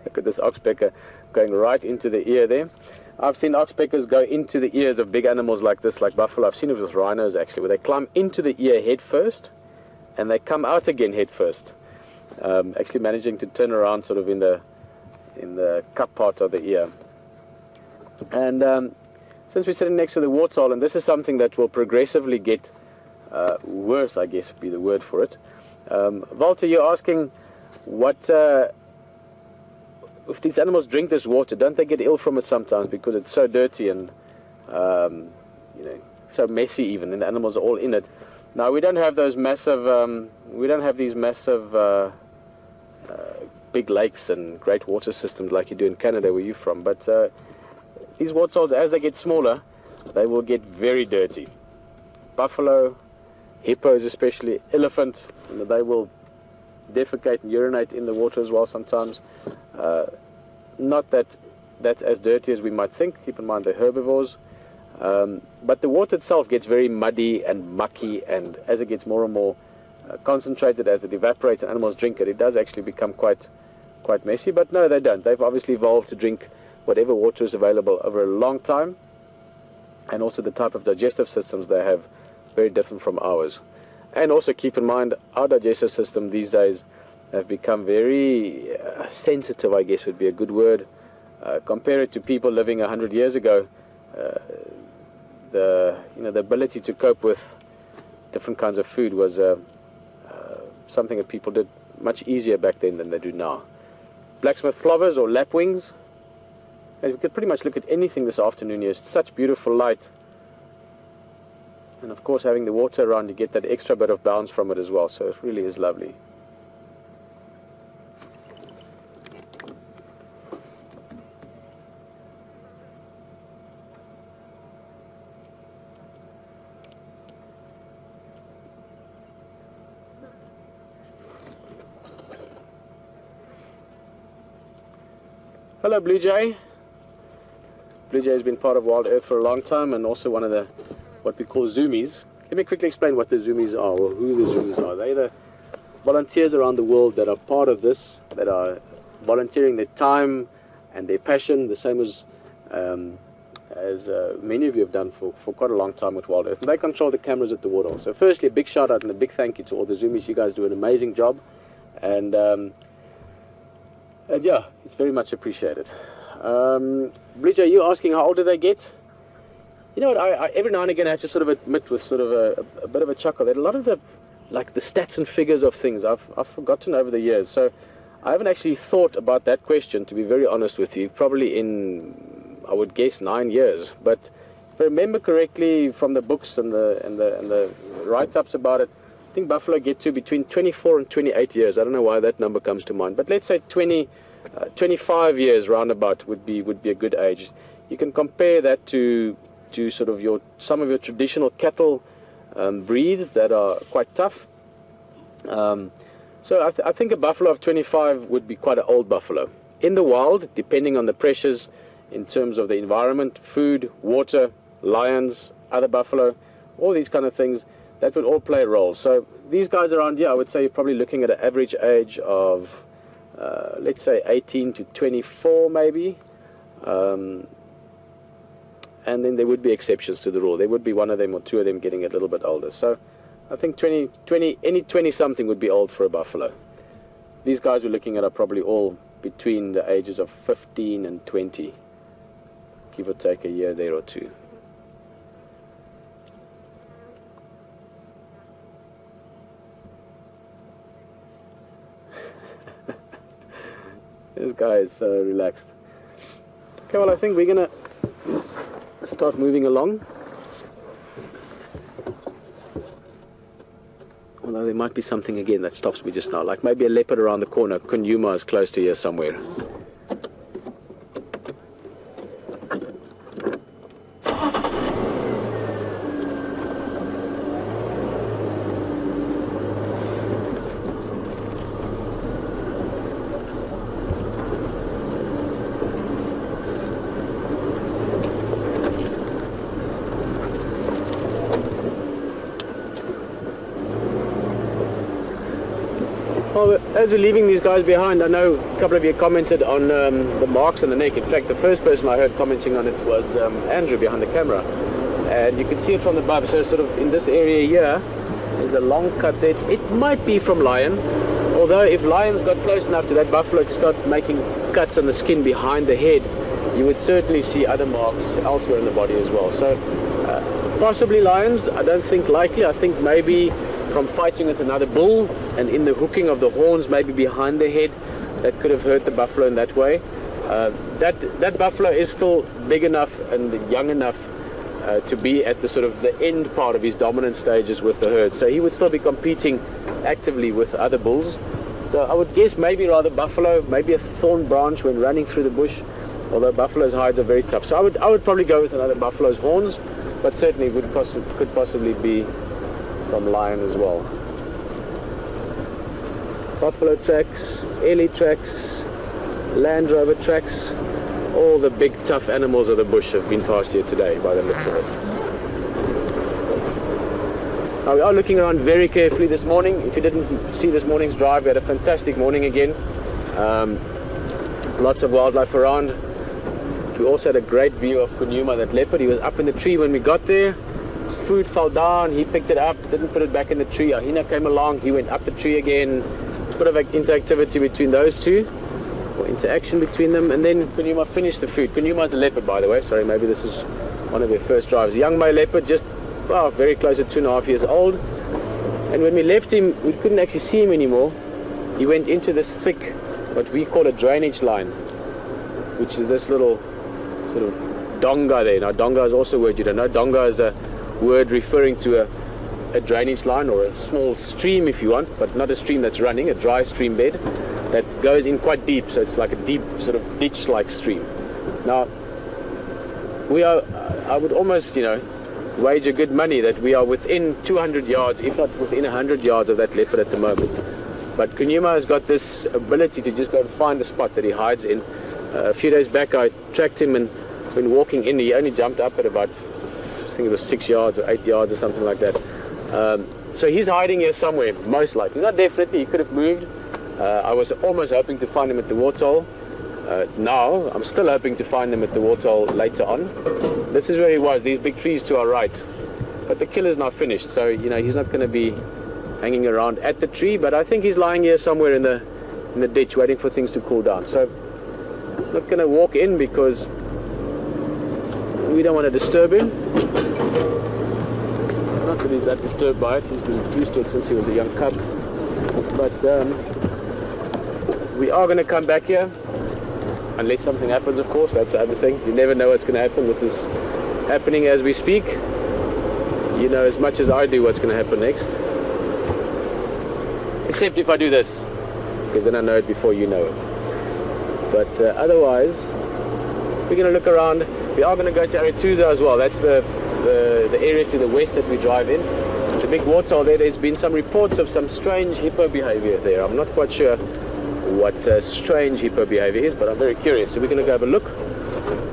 Speaker 2: Look at this oxpecker going right into the ear there. I've seen oxpeckers go into the ears of big animals like this, like buffalo. I've seen it with rhinos actually, where they climb into the ear head first and they come out again head first, actually managing to turn around sort of in the cup part of the ear. And since we're sitting next to the waterhole, and this is something that will progressively get worse, I guess would be the word for it. Walter, you're asking what if these animals drink this water, don't they get ill from it sometimes because it's so dirty and you know, so messy even, and the animals are all in it. Now we don't have those massive, we don't have these massive big lakes and great water systems like you do in Canada where you're from. But these waterholes, as they get smaller, they will get very dirty. Buffalo, hippos especially, elephant, you know, they will defecate and urinate in the water as well sometimes. Not that that's as dirty as we might think. Keep in mind they're herbivores. But the water itself gets very muddy and mucky, and as it gets more and more concentrated, as it evaporates and animals drink it, it does actually become quite messy. But no, they don't. They've obviously evolved to drink whatever water is available over a long time, and also the type of digestive systems they have very different from ours. And also keep in mind our digestive system these days have become very sensitive, I guess would be a good word. Compare it to people living 100 years ago. The ability to cope with different kinds of food was something that people did much easier back then than they do now. Blacksmith plovers or lapwings. And we could pretty much look at anything this afternoon here. It's such beautiful light. And of course, having the water around, you get that extra bit of bounce from it as well. So it really is lovely. Hello, Blue Jay. Blue Jay has been part of Wild Earth for a long time, and also one of the what we call zoomies. Let me quickly explain what the zoomies are, or who the zoomies are. They're the volunteers around the world that are part of this, that are volunteering their time and their passion, the same as many of you have done for quite a long time with Wild Earth. And they control the cameras at the waterhole. So firstly, a big shout out and a big thank you to all the zoomies. You guys do an amazing job, and yeah, it's very much appreciated. Blue Jay, you're asking how old do they get? You know what, I every now and again I have to sort of admit with sort of a bit of a chuckle that a lot of the stats and figures of things I've forgotten over the years. So I haven't actually thought about that question, to be very honest with you. Probably in, I would guess 9 years. But if I remember correctly from the books and the write-ups about it, I think buffalo get to between 24 and 28 years. I don't know why that number comes to mind, but let's say 25 years roundabout would be a good age. You can compare that to sort of some of your traditional cattle breeds that are quite tough. So I think a buffalo of 25 would be quite an old buffalo. In the wild, depending on the pressures in terms of the environment, food, water, lions, other buffalo, all these kind of things, that would all play a role. So these guys around here, I would say you're probably looking at an average age of, let's say 18 to 24 maybe. And then there would be exceptions to the rule. There would be one of them or two of them getting a little bit older. So I think any 20-something would be old for a buffalo. These guys we're looking at are probably all between the ages of 15 and 20, give or take a year there or two. This guy is so relaxed. Okay, well, I think we're gonna start moving along. Although there might be something again that stops me just now, like maybe a leopard around the corner. Djuma is close to here somewhere. Well, as we're leaving these guys behind, I know a couple of you commented on the marks on the neck. In fact, the first person I heard commenting on it was Andrew behind the camera. And you can see it from the above. So sort of in this area here, there's a long cut there. It might be from lion, although if lions got close enough to that buffalo to start making cuts on the skin behind the head, you would certainly see other marks elsewhere in the body as well. So possibly lions, I don't think likely. I think maybe from fighting with another bull and in the hooking of the horns maybe behind the head, that could have hurt the buffalo in that way. That buffalo is still big enough and young enough to be at the sort of the end part of his dominant stages with the herd, so he would still be competing actively with other bulls. So I would guess maybe rather buffalo, maybe a thorn branch when running through the bush, although buffalo's hides are very tough. So I would probably go with another buffalo's horns, but certainly could possibly be from lion as well. Buffalo tracks, Ellie tracks, Land Rover tracks, all the big tough animals of the bush have been passed here today by the looks of it. Now we are looking around very carefully this morning. If you didn't see this morning's drive, we had a fantastic morning again. Lots of wildlife around. We also had a great view of Djuma, that leopard. He was up in the tree when we got there. Food fell down, he picked it up, didn't put it back in the tree. Ahina came along, he went up the tree again. A bit of interactivity between those two, or interaction between them, and then Djuma finished the food. Djuma is a leopard, by the way. Sorry, maybe this is one of their first drives. Young male leopard, just very close to 2.5 years old. And when we left him, we couldn't actually see him anymore. He went into this thick, what we call a drainage line, which is this little sort of donga there. Now, donga is also a word you don't know. Donga is a word referring to a drainage line or a small stream, if you want, but not a stream that's running, a dry stream bed that goes in quite deep, so it's like a deep sort of ditch-like stream. Now, we are, I would almost, wager good money that we are within 200 yards, if not within 100 yards of that leopard at the moment. But Djuma has got this ability to just go and find the spot that he hides in. A few days back I tracked him, and when walking in, he only jumped up at about, I think it was 6 yards or 8 yards or something like that. So he's hiding here somewhere, most likely. Not definitely, he could have moved. I was almost hoping to find him at the waterhole. Now, I'm still hoping to find him at the waterhole later on. This is where he was, these big trees to our right. But the killer's now finished, so he's not going to be hanging around at the tree, but I think he's lying here somewhere in the ditch waiting for things to cool down. So I'm not going to walk in because we don't want to disturb him. Not that he's that disturbed by it, he's been used to it since he was a young cub. But we are going to come back here. unless something happens, of course. That's the other thing. You never know what's going to happen. This is happening as we speak. You know as much as I do what's going to happen next. Except if I do this, because then I know it before you know it. But otherwise, we're going to look around. We are going to go to Area Tuza as well. That's the area to the west that we drive in. It's a big waterhole there. There's been some reports of some strange hippo behavior there. I'm not quite sure what strange hippo behavior is, but I'm very curious. So we're going to go have a look.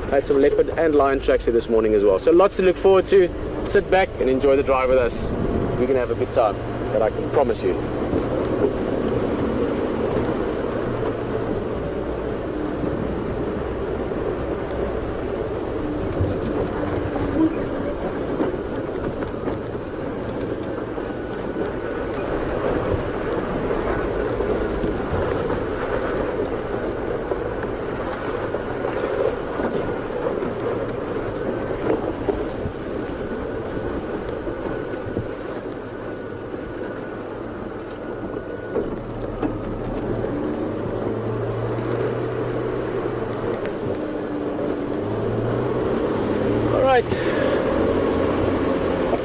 Speaker 2: Had some leopard and lion tracks here this morning as well. So lots to look forward to. Sit back and enjoy the drive with us. We're going to have a good time, that I can promise you.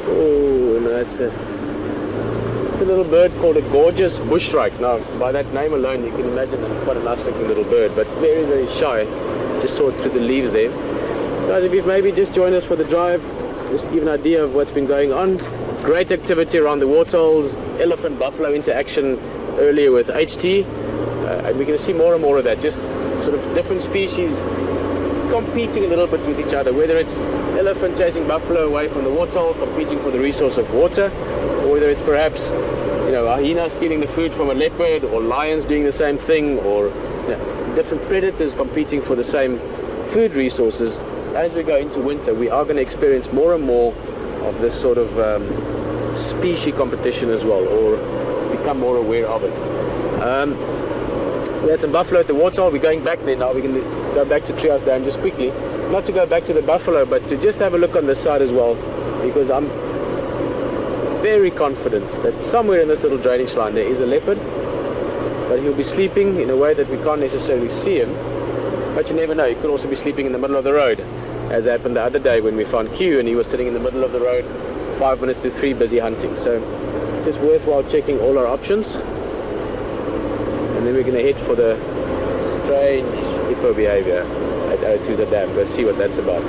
Speaker 2: Oh, no, it's a little bird called a gorgeous bushrike. Now, by that name alone, you can imagine that it's quite a nice-looking little bird, but very, very shy. Just saw it through the leaves there. Guys, if you've maybe just joined us for the drive, just to give an idea of what's been going on. Great activity around the waterholes, elephant-buffalo interaction earlier with HT, and we're going to see more and more of that. Just sort of different species competing a little bit with each other, whether it's elephant chasing buffalo away from the waterhole, competing for the resource of water, or whether it's perhaps, you know, a hyena stealing the food from a leopard, or lions doing the same thing, or different predators competing for the same food resources. As we go into winter, we are going to experience more and more of this sort of species competition as well, or become more aware of it. We had some buffalo at the waterhole. We're going back there now. We're going to go back to Treehouse Dam just quickly. Not to go back to the buffalo, but to just have a look on this side as well, because I'm very confident that somewhere in this little drainage line there is a leopard, but he'll be sleeping in a way that we can't necessarily see him. But you never know. He could also be sleeping in the middle of the road, as happened the other day when we found Q and he was sitting in the middle of the road, 5 minutes to 3, busy hunting. So it's just worthwhile checking all our options. And then we're going to head for the strange hippo behavior at Tuza Dam. Go see what that's about.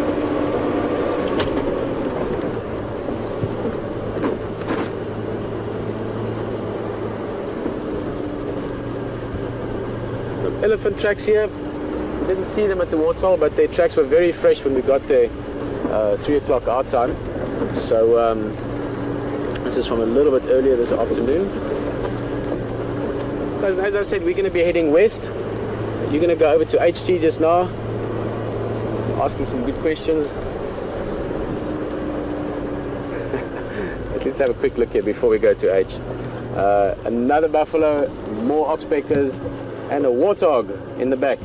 Speaker 2: Some elephant tracks here. We didn't see them at the waterhole, but their tracks were very fresh when we got there, 3 o'clock our time. So this is from a little bit earlier this afternoon. As I said, we're going to be heading west. You're going to go over to HT just now, ask him some good questions. Let's have a quick look here before we go to H. Another buffalo, more oxpeckers, and a warthog in the back.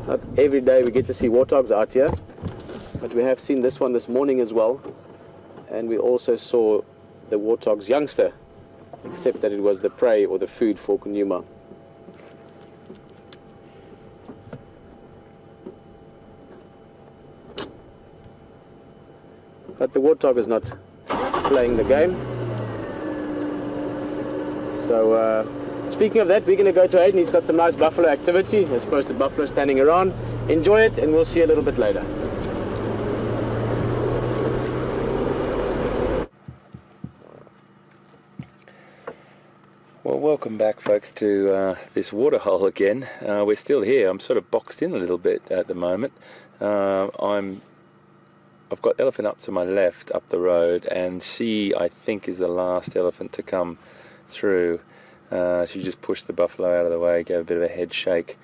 Speaker 2: Not every day we get to see warthogs out here, but we have seen this one this morning as well. And we also saw the warthog's youngster, except that it was the prey or the food for Djuma. But the warthog is not playing the game. So speaking of that, we're going to go to Aiden. He's got some nice buffalo activity as opposed to buffalo standing around. Enjoy it, and we'll see you a little bit later.
Speaker 1: Well, welcome back, folks, to this waterhole again. We're still here. I'm sort of boxed in a little bit at the moment. I've got elephant up to my left, up the road, and she, I think, is the last elephant to come through. She just pushed the buffalo out of the way, gave a bit of a head shake.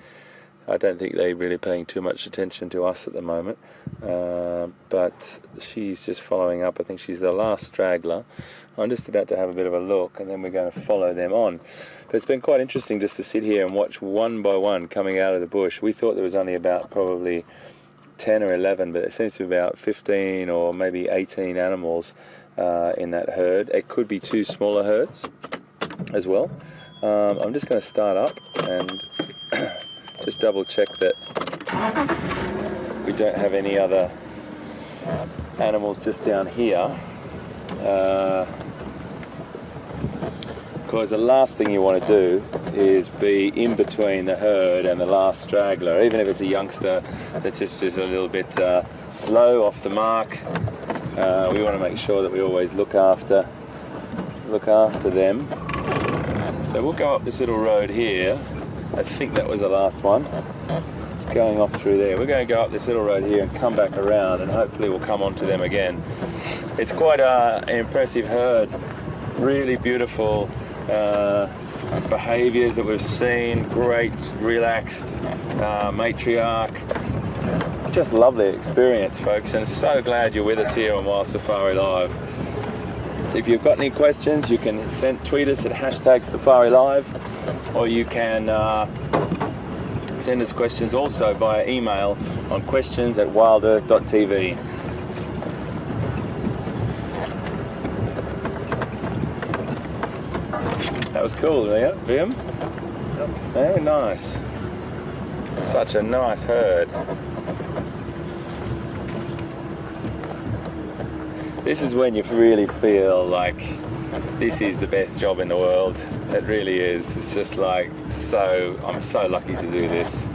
Speaker 1: I don't think they're really paying too much attention to us at the moment, but she's just following up. I think she's the last straggler. I'm just about to have a bit of a look, and then we're going to follow them on. But it's been quite interesting just to sit here and watch one by one coming out of the bush. We thought there was only about probably 10 or 11, but there seems to be about 15 or maybe 18 animals in that herd. It could be 2 smaller herds as well. I'm just going to start up and just double check that we don't have any other animals just down here. Because the last thing you want to do is be in between the herd and the last straggler, even if it's a youngster that just is a little bit slow off the mark. We want to make sure that we always look after them. So we'll go up this little road here. I think that was the last one. Just going off through there. We're going to go up this little road here and come back around, and hopefully we'll come onto them again. It's quite an impressive herd. Really beautiful behaviours that we've seen. Great, relaxed matriarch. Just lovely experience, folks, and so glad you're with us here on Wild Safari Live. If you've got any questions, you can tweet us at #SafariLive, or you can send us questions also via email on questions@WildEarthTV. That was cool, yeah, Vim? Yep. Very nice. Such a nice herd. This is when you really feel like this is the best job in the world. It really is. It's just like I'm so lucky to do this.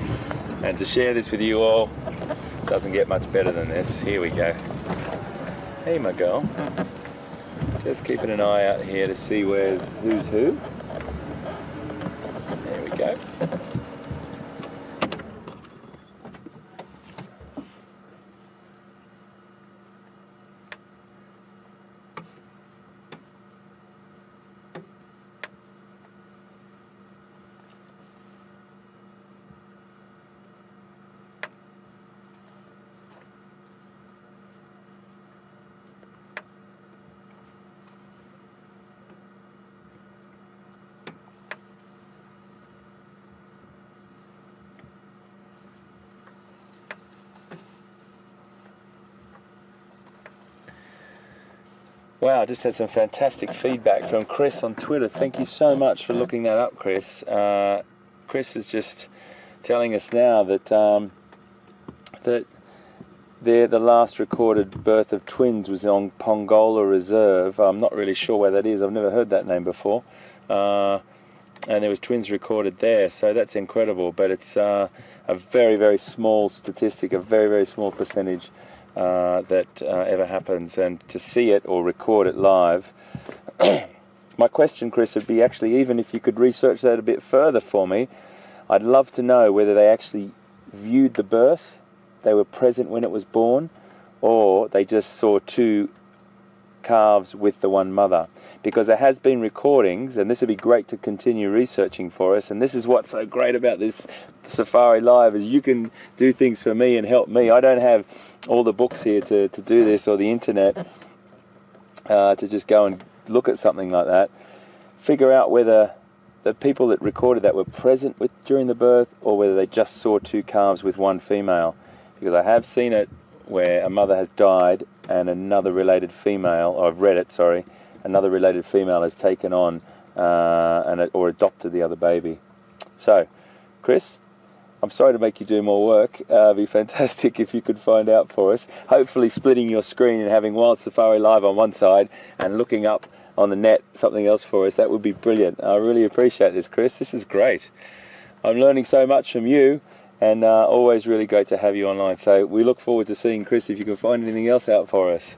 Speaker 1: And to share this with you all, doesn't get much better than this. Here we go. Hey, my girl. Just keeping an eye out here to see who's who. There we go. Wow, I just had some fantastic feedback from Chris on Twitter. Thank you so much for looking that up, Chris. Chris is just telling us now that that the last recorded birth of twins was on Pongola Reserve. I'm not really sure where that is. I've never heard that name before. And there was twins recorded there, so that's incredible. But it's a very, very small statistic, a very, very small percentage that ever happens, and to see it or record it live. My question, Chris, would be actually, even if you could research that a bit further for me, I'd love to know whether they actually viewed the birth, they were present when it was born, or they just saw two calves with the one mother. Because there has been recordings, and this would be great to continue researching for us, and this is what's so great about this Safari Live, is you can do things for me and help me. I don't have all the books here to do this, or the internet to just go and look at something like that. Figure out whether the people that recorded that were present during the birth, or whether they just saw two calves with one female. Because I have seen it where a mother has died and another related female, or I've read it, sorry, another related female has taken on or adopted the other baby. So, Chris, I'm sorry to make you do more work. It'd be fantastic if you could find out for us. Hopefully splitting your screen and having Wild Safari Live on one side and looking up on the net something else for us, that would be brilliant. I really appreciate this, Chris. This is great. I'm learning so much from you, and always really great to have you online. So we look forward to seeing, Chris, if you can find anything else out for us.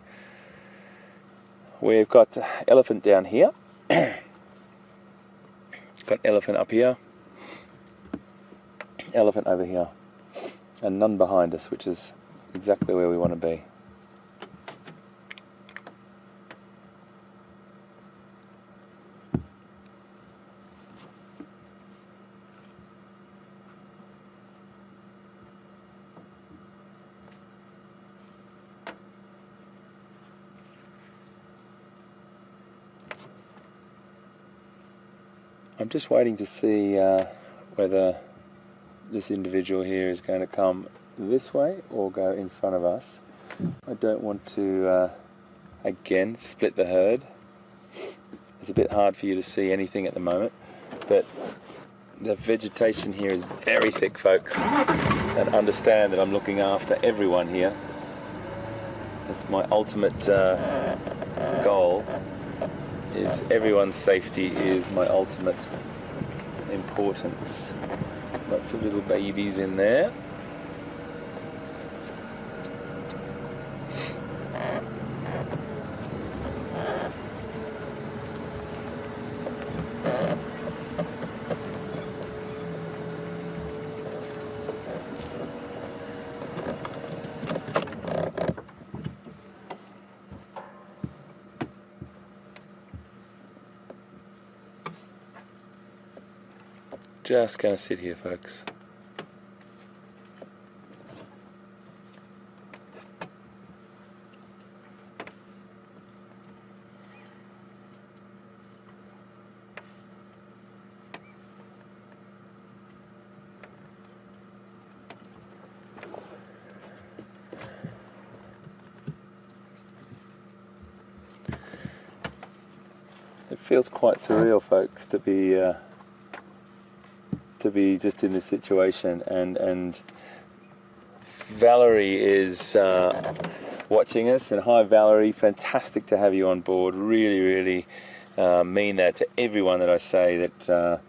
Speaker 1: We've got elephant down here. Got elephant up here. Elephant over here. And none behind us, which is exactly where we want to be. I'm just waiting to see whether this individual here is going to come this way or go in front of us. I don't want to, again, split the herd. It's a bit hard for you to see anything at the moment, but The vegetation here is very thick, folks, and understand that I'm looking after everyone here. That's my ultimate goal, is everyone's safety is my ultimate importance. Lots of little babies in there. Just gonna sit here, folks. It feels quite surreal, folks, to be just in this situation, and Valerie is watching us, and hi Valerie, fantastic to have you on board. Really mean that to everyone that I say that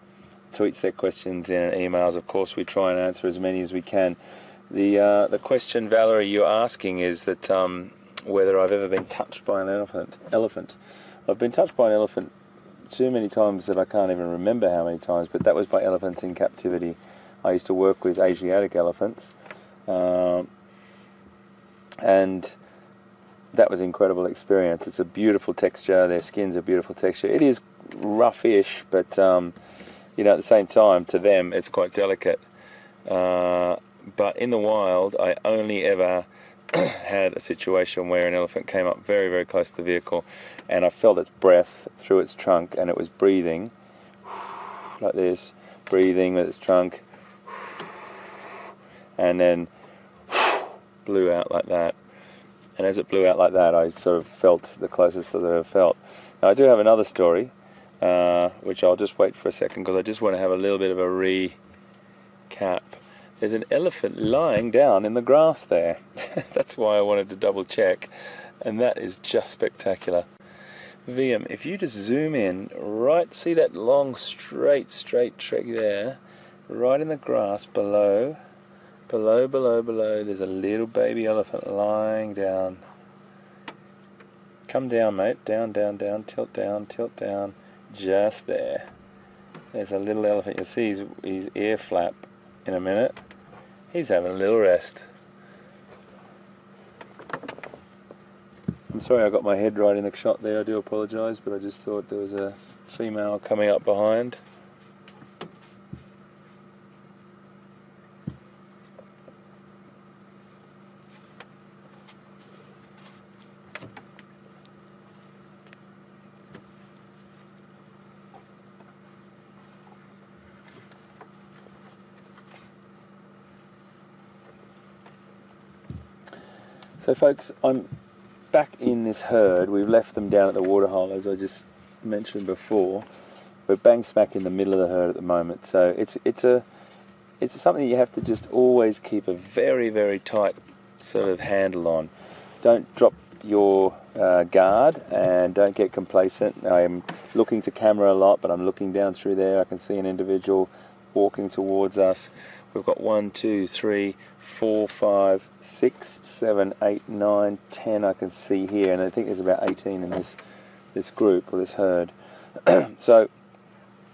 Speaker 1: tweets their questions in emails. Of course we try and answer as many as we can. The question, Valerie, you're asking is that whether I've ever been touched by an elephant. I've been touched by an elephant too many times that I can't even remember how many times, but that was by elephants in captivity. I used to work with Asiatic elephants, and that was an incredible experience. It's a beautiful texture, their skin's a beautiful texture. It is roughish, but you know, at the same time, to them, it's quite delicate. But in the wild, I only ever had a situation where an elephant came up very close to the vehicle, and I felt its breath through its trunk, and it was breathing like this, breathing with its trunk, and then blew out like that. And as it blew out like that, I sort of felt the closest that I've ever felt. Now I do have another story, which I'll just wait for a second because I just want to have a little bit of a recap. There's an elephant lying down in the grass there. That's why I wanted to double check, and that is just spectacular. VM, if you just zoom in, right, see that long straight trek there, right in the grass below, there's a little baby elephant lying down. Come down, mate, down, tilt down, just there. There's a little elephant. You'll see his ear flap in a minute. He's having a little rest. I'm sorry I got my head right in the shot there, I do apologise, but I just thought there was a female coming up behind. So folks, I'm back in this herd. We've left them down at the waterhole, as I just mentioned before. We're bang smack in the middle of the herd at the moment. So it's something you have to just always keep a very tight sort of handle on. Don't drop your guard and don't get complacent. I'm looking to camera a lot, but I'm looking down through there. I can see an individual walking towards us. We've got 1, 2, 3, 4, 5, 6, 7, 8, 9, 10 I can see here, and I think there's about 18 in this group or this herd. So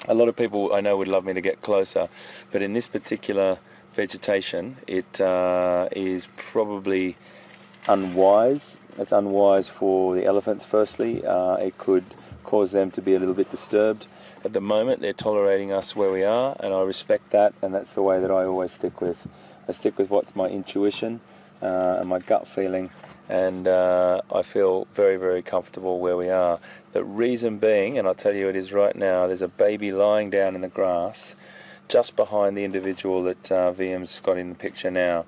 Speaker 1: a lot of people I know would love me to get closer, but in this particular vegetation it is probably unwise. It's unwise for the elephants. Firstly, it could cause them to be a little bit disturbed. At the moment they're tolerating us where we are, and I respect that, and that's the way that I always stick with. I stick with what's my intuition and my gut feeling, and I feel very comfortable where we are. The reason being, and I'll tell you it is right now, there's a baby lying down in the grass just behind the individual that VM's got in the picture now,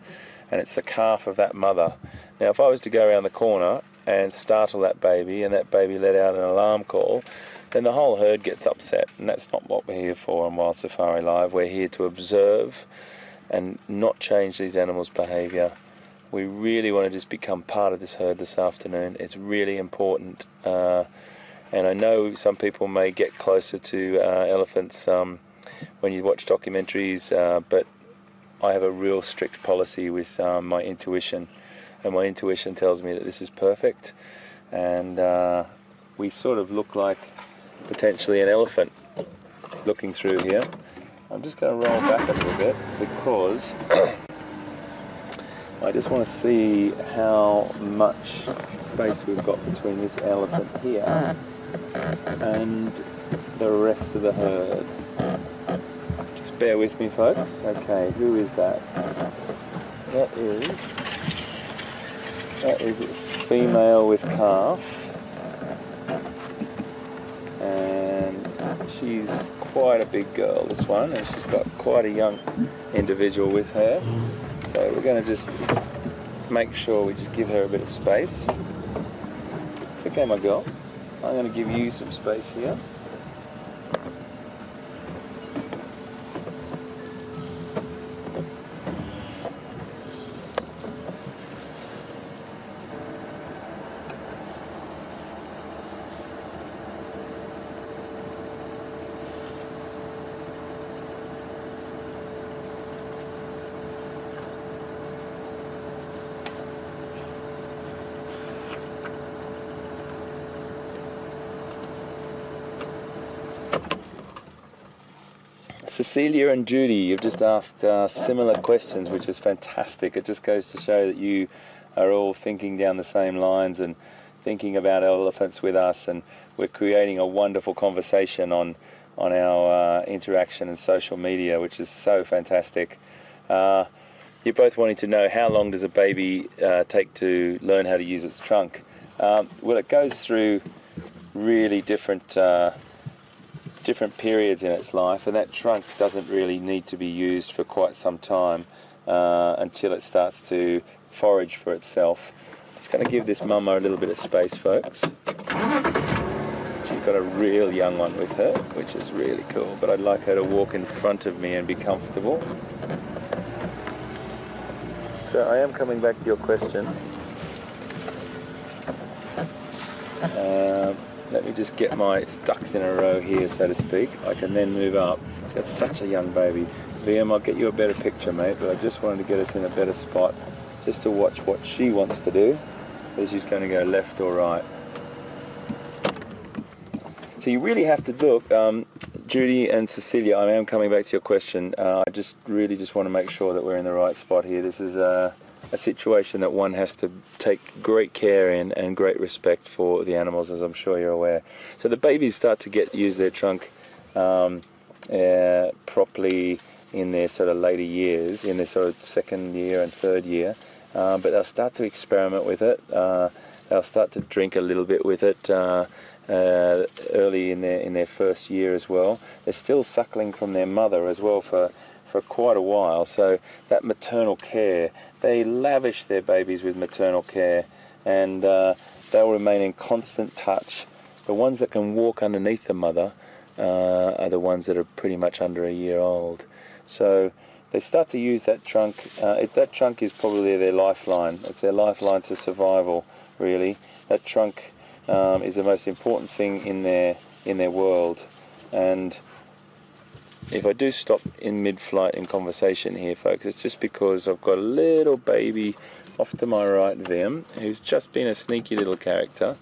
Speaker 1: and it's the calf of that mother. Now if I was to go around the corner and startle that baby, and that baby let out an alarm call, then the whole herd gets upset, and that's not what we're here for on Wild Safari Live. We're here to observe and not change these animals' behaviour. We really want to just become part of this herd this afternoon. It's really important, and I know some people may get closer to elephants when you watch documentaries, but I have a real strict policy with my intuition, and my intuition tells me that this is perfect, and we sort of look like potentially an elephant looking through here. I'm just going to roll back a little bit because I just want to see how much space we've got between this elephant here and the rest of the herd. Just bear with me, folks. Okay, who is that? That is a female with calf, and she's quite a big girl, this one, and she's got quite a young individual with her. So we're going to just make sure we just give her a bit of space. It's okay, my girl. I'm going to give you some space here. Cecilia and Judy, you've just asked similar questions, which is fantastic. It just goes to show that you are all thinking down the same lines and thinking about elephants with us, and we're creating a wonderful conversation on our interaction and social media, which is so fantastic. You're both wanting to know, how long does a baby take to learn how to use its trunk? Well, it goes through really different periods in its life, and that trunk doesn't really need to be used for quite some time until it starts to forage for itself. Just going to give this mama a little bit of space, folks. She's got a real young one with her, which is really cool, but I'd like her to walk in front of me and be comfortable. So I am coming back to your question. Let me just get my ducks in a row here, so to speak. I can then move up. She's got such a young baby. VM, I'll get you a better picture, mate, but I just wanted to get us in a better spot just to watch what she wants to do, whether she's going to go left or right. So you really have to look, Judy and Cecilia, I am coming back to your question. I just really want to make sure that we're in the right spot here. This is a situation that one has to take great care in and great respect for the animals, as I'm sure you're aware. So the babies start to use their trunk properly in their sort of later years, in their sort of second year and third year, but they'll start to experiment with it. They'll start to drink a little bit with it early in their first year as well. They're still suckling from their mother as well for quite a while, so that maternal care, they lavish their babies with maternal care, and they'll remain in constant touch. The ones that can walk underneath the mother are the ones that are pretty much under a year old. So they start to use that trunk. That trunk is probably their lifeline. It's their lifeline to survival, really. That trunk is the most important thing in their world. And if I do stop in mid-flight in conversation here, folks, it's just because I've got a little baby off to my right, Vim, who's just been a sneaky little character,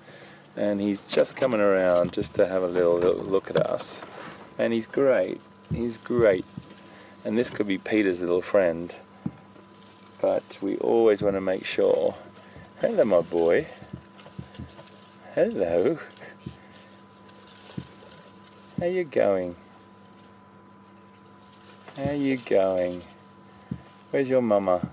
Speaker 1: and he's just coming around just to have a little look at us. And he's great. He's great. And this could be Peter's little friend, but we always want to make sure. Hello, my boy. Hello. How you going? How you going? Where's your mama?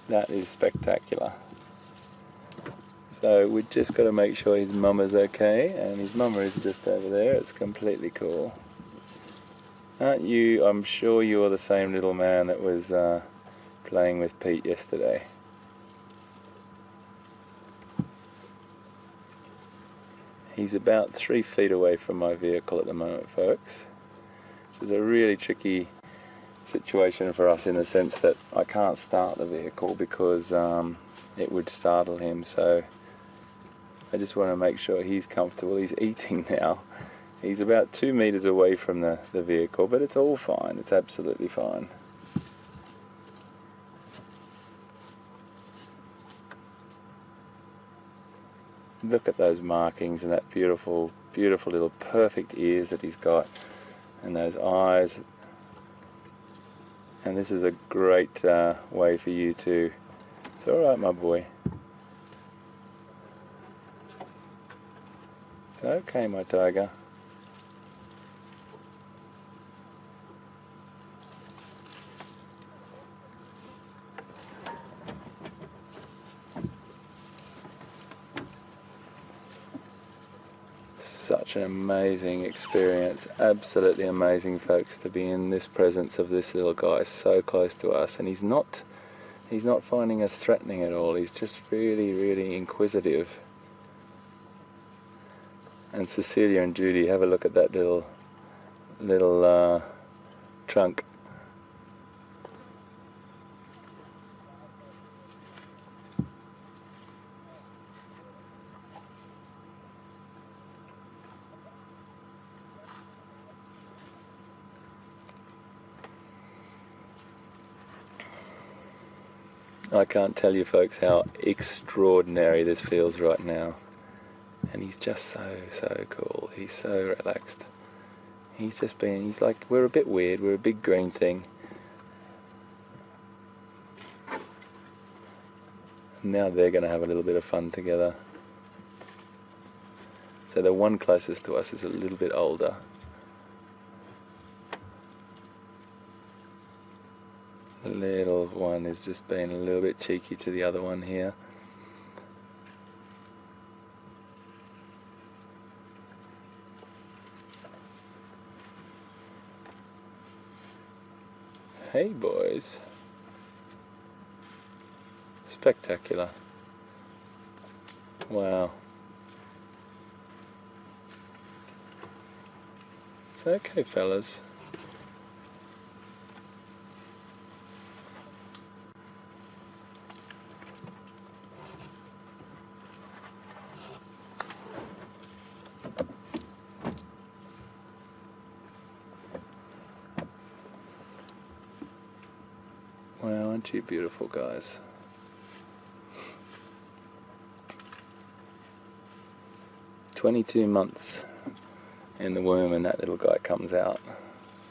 Speaker 1: That is spectacular. So we just got to make sure his mama's okay, and his mama is just over there. It's completely cool. Aren't you? I'm sure you're the same little man that was playing with Pete yesterday. He's about 3 feet away from my vehicle at the moment, folks, which is a really tricky situation for us in the sense that I can't start the vehicle because it would startle him, so I just want to make sure he's comfortable. He's eating now. He's about 2 meters away from the vehicle, but it's all fine. It's absolutely fine. Look at those markings and that beautiful, beautiful little perfect ears that he's got, and those eyes. And this is a great way for you to... It's all right, my boy. It's okay, my tiger. Such an amazing experience, absolutely amazing, folks, to be in this presence of this little guy so close to us. And he's not finding us threatening at all. He's just really, really inquisitive. And Cecilia and Judy, have a look at that little trunk. I can't tell you, folks, how extraordinary this feels right now. And he's just so cool. He's so relaxed. He's like, we're a bit weird, we're a big green thing. And now they're going to have a little bit of fun together. So the one closest to us is a little bit older. The little one is just being a little bit cheeky to the other one here. Hey boys. Spectacular. Wow. It's okay, fellas. Wow, aren't you beautiful, guys? "22 months in the womb and that little guy comes out.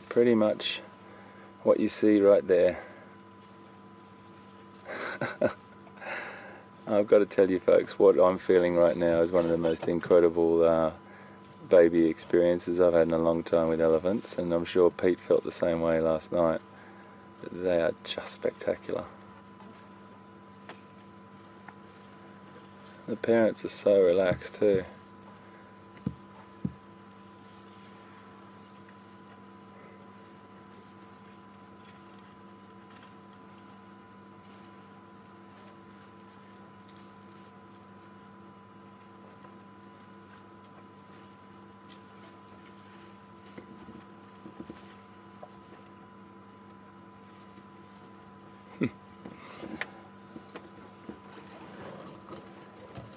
Speaker 1: Pretty much what you see right there. I've got to tell you, folks, what I'm feeling right now is one of the most incredible baby experiences I've had in a long time with elephants, and I'm sure Pete felt the same way last night. They are just spectacular. The parents are so relaxed too.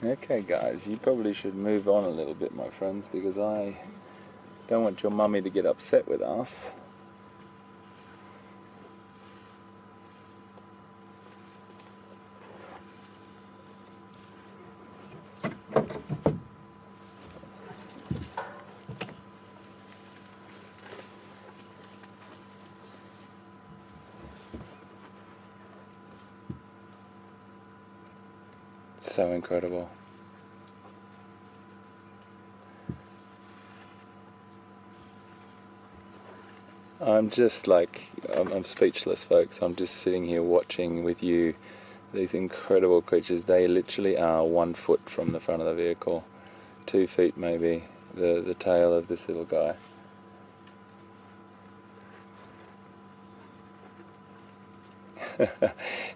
Speaker 1: Okay guys, you probably should move on a little bit, my friends, because I don't want your mummy to get upset with us. So incredible. I'm just like, I'm speechless, folks. I'm just sitting here watching with you these incredible creatures. They literally are 1 foot from the front of the vehicle, 2 feet maybe, the tail of this little guy.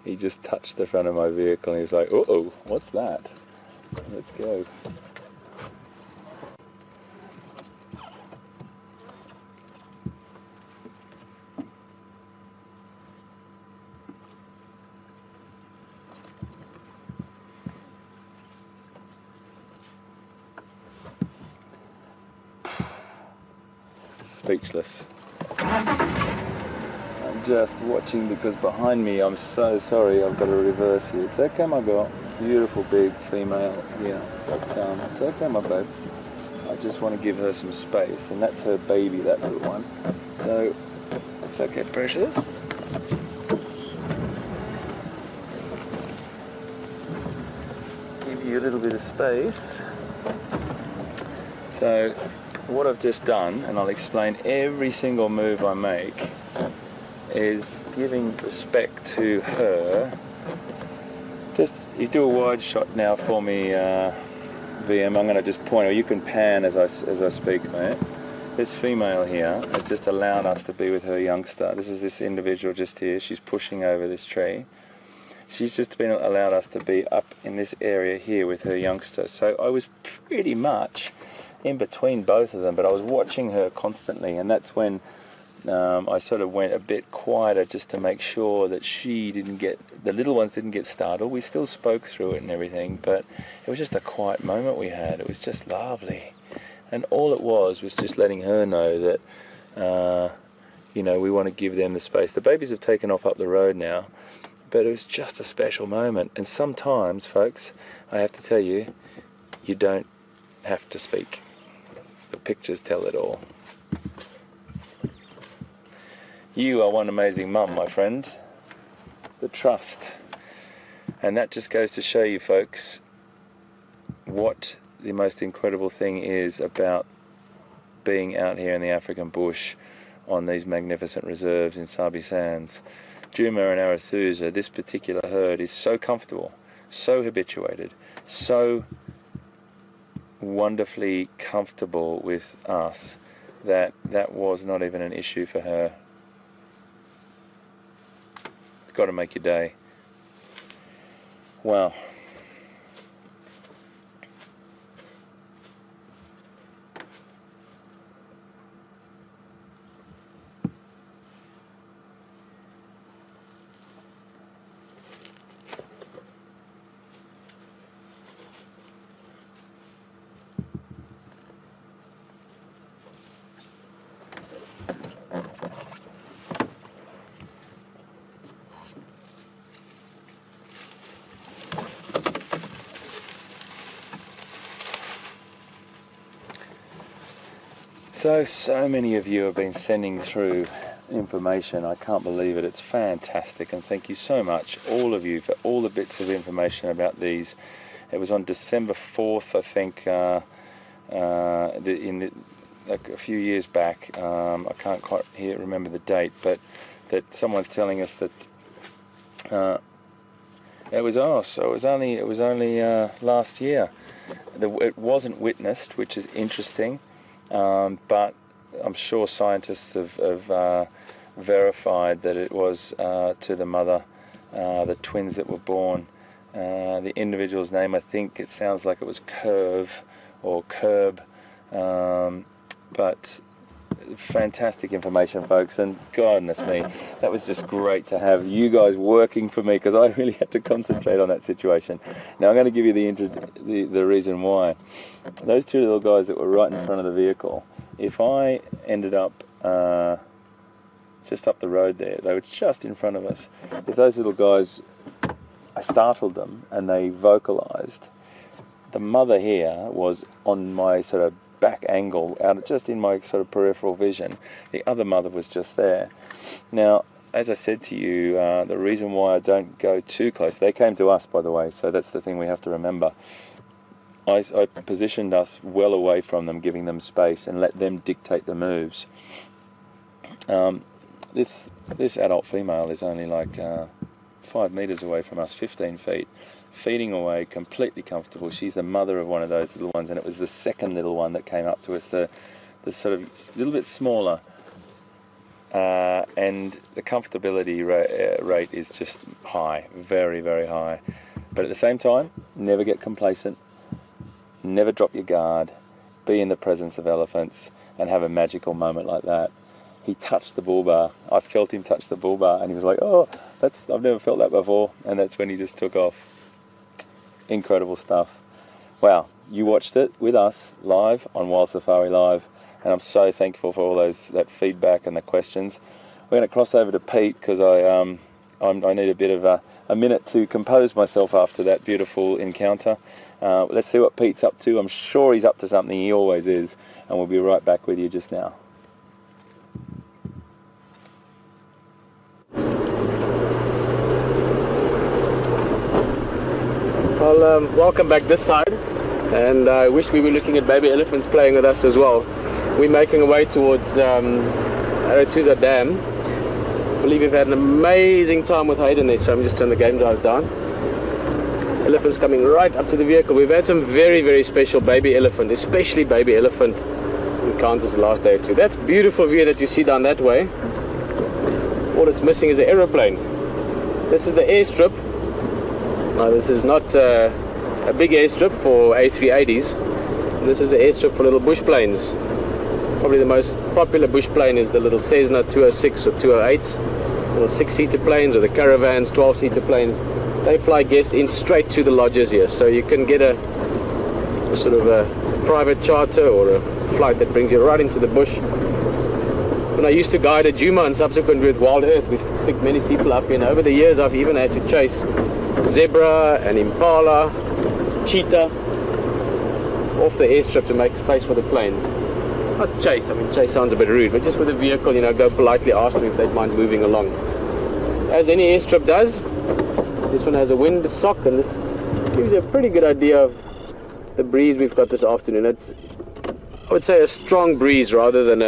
Speaker 1: He just touched the front of my vehicle and he's like, uh-oh, what's that? Let's go. Speechless. I'm just watching because behind me, I'm so sorry, I've got to reverse here. It's okay, my girl. Beautiful big female here. But it's okay, my babe. I just want to give her some space, and that's her baby, that little one. So it's okay, precious. Give you a little bit of space. So what I've just done, and I'll explain every single move I make, is giving respect to her. Just, you do a wide shot now for me, VM. I'm going to just point, or you can pan as I speak, mate. This female here has just allowed us to be with her youngster. This is this individual just here. She's pushing over this tree. She's just been allowed us to be up in this area here with her youngster. So I was pretty much in between both of them, but I was watching her constantly, and that's when I sort of went a bit quieter just to make sure that she didn't get, the little ones didn't get startled. We still spoke through it and everything, but it was just a quiet moment we had. It was just lovely. And all it was just letting her know that, you know, we want to give them the space. The babies have taken off up the road now, but it was just a special moment. And sometimes, folks, I have to tell you, you don't have to speak. The pictures tell it all. You are one amazing mum, my friend. The trust. And that just goes to show you, folks, what the most incredible thing is about being out here in the African bush on these magnificent reserves in Sabi Sands. Djuma and Arathusa, this particular herd, is so comfortable, so habituated, so wonderfully comfortable with us that that was not even an issue for her. It's got to make your day. Wow. So many of you have been sending through information. I can't believe it. It's fantastic, and thank you so much, all of you, for all the bits of information about these. It was on December 4th, I think, like a few years back. I can't quite remember the date, but that someone's telling us that it was us. So it was only last year. It wasn't witnessed, which is interesting. But I'm sure scientists have verified that it was to the mother, the twins that were born. The individual's name, I think it sounds like it was Curve or Curb, but fantastic information, folks, and goodness me, that was just great to have you guys working for me, because I really had to concentrate on that situation. Now I'm going to give you the reason why. Those two little guys that were right in front of the vehicle, if I ended up just up the road there, they were just in front of us. If those little guys, I startled them and they vocalized, the mother here was on my sort of back angle, out just in my sort of peripheral vision. The other mother was just there. Now, as I said to you, the reason why I don't go too close, they came to us, by the way, so that's the thing we have to remember. I positioned us well away from them, giving them space and let them dictate the moves. This adult female is only like 5 meters away from us, 15 feet. Feeding away, completely comfortable. She's the mother of one of those little ones, and it was the second little one that came up to us, the sort of little bit smaller and the comfortability rate is just high, very, very high. But at the same time, never get complacent, never drop your guard, be in the presence of elephants and have a magical moment like that. He touched the bull bar. I felt him touch the bull bar and he was like, oh, I've never felt that before. And that's when he just took off. Incredible stuff. Wow, you watched it with us live on Wild Safari Live, and I'm so thankful for all that feedback and the questions. We're going to cross over to Pete because I need a bit of a minute to compose myself after that beautiful encounter. Let's see what Pete's up to. I'm sure he's up to something, he always is, and we'll be right back with you just now.
Speaker 2: Well, welcome back this side, and I wish we were looking at baby elephants playing with us as well. We're making our way towards Aratuza Dam. I believe we've had an amazing time with Hayden there, so I'm just turning the game drives down. Elephants coming right up to the vehicle. We've had some very, very special baby elephant, especially baby elephant encounters the last day or two. That's beautiful view that you see down that way. All it's missing is an aeroplane. This is the airstrip. Now, this is not a big airstrip for A380s. This is an airstrip for little bush planes. Probably the most popular bush plane is the little Cessna 206 or 208s, little 6-seater planes, or the Caravans 12-seater planes. They fly guests in straight to the lodges here, so you can get a sort of a private charter or a flight that brings you right into the bush. When I used to guide at Djuma and subsequently with Wild Earth, we've picked many people up here, and over the years I've even had to chase zebra and impala, cheetah off the airstrip to make space for the planes. Not chase, I mean chase sounds a bit rude, but just with a vehicle, you know, go politely ask them if they'd mind moving along. As any airstrip does, this one has a wind sock, and this gives you a pretty good idea of the breeze we've got this afternoon. It's, I would say, a strong breeze rather than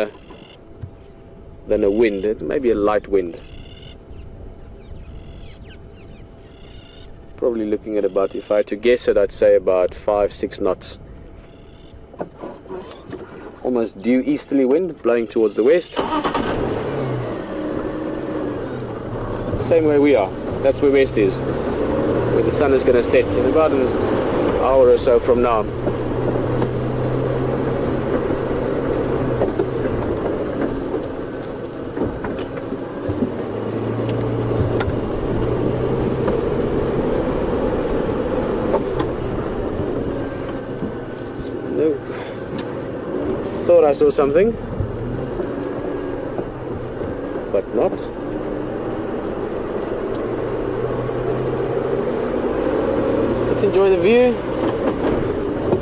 Speaker 2: a wind. It's maybe a light wind. Probably looking at about, if I had to guess it, I'd say about 5-6 knots. Almost due easterly wind blowing towards the west. Same way we are. That's where west is, where the sun is going to set in about an hour or so from now. Thought I saw something, but not. Let's enjoy the view.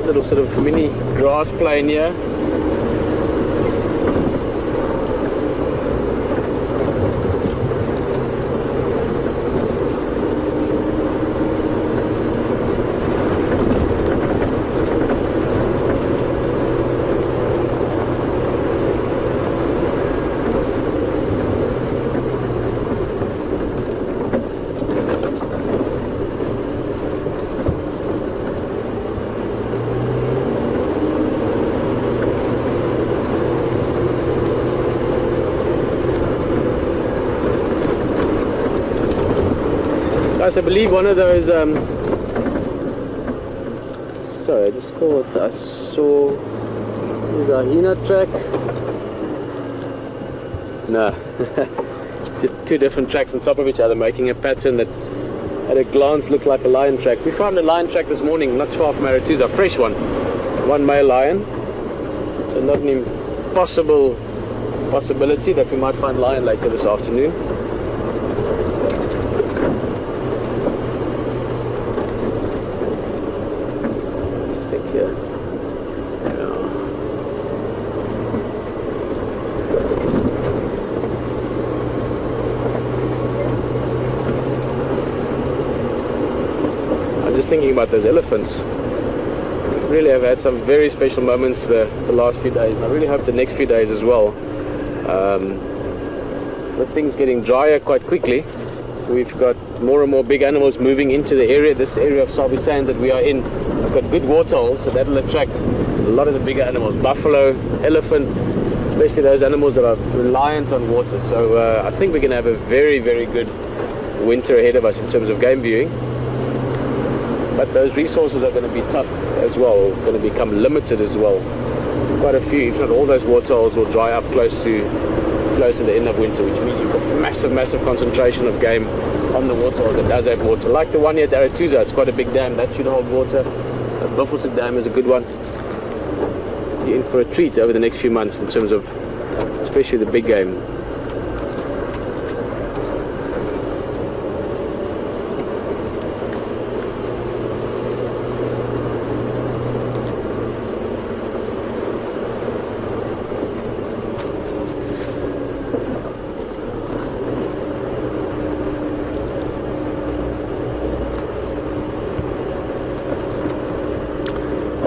Speaker 2: Little sort of mini grass plain here. Guys, I believe one of those, sorry, I just thought I saw, is a hyena track? No, just two different tracks on top of each other, making a pattern that at a glance looked like a lion track. We found a lion track this morning, not far from Aratuza, a fresh one. One male lion, so not an impossible possibility that we might find lion later this afternoon. Thinking about those elephants, really have had some very special moments the last few days, and I really hope the next few days as well. With things getting drier quite quickly, we've got more and more big animals moving into the area. This area of Sabi Sands that we are in, I've got good water holes, so that'll attract a lot of the bigger animals, buffalo, elephant, especially those animals that are reliant on water. So I think we're going to have a very, very good winter ahead of us in terms of game viewing. But those resources are going to be tough as well, going to become limited as well. Quite a few, if not all those water holes will dry up close to the end of winter, which means you've got massive concentration of game on the water holes that does have water. Like the one here at Arathusa, it's quite a big dam, that should hold water. The Buffelshoek Dam is a good one. You're in for a treat over the next few months in terms of especially the big game.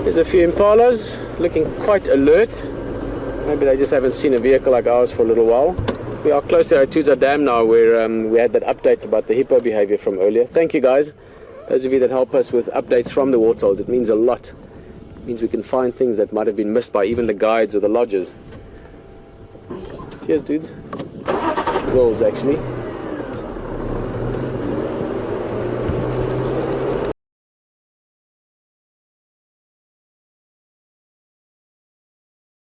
Speaker 2: There's a few impalas looking quite alert. Maybe they just haven't seen a vehicle like ours for a little while. We are close to Arathusa Dam now, where we had that update about the hippo behavior from earlier. Thank you guys, those of you that help us with updates from the waterholes. It means a lot. It means we can find things that might have been missed by even the guides or the lodgers. Cheers dudes. Wolves actually.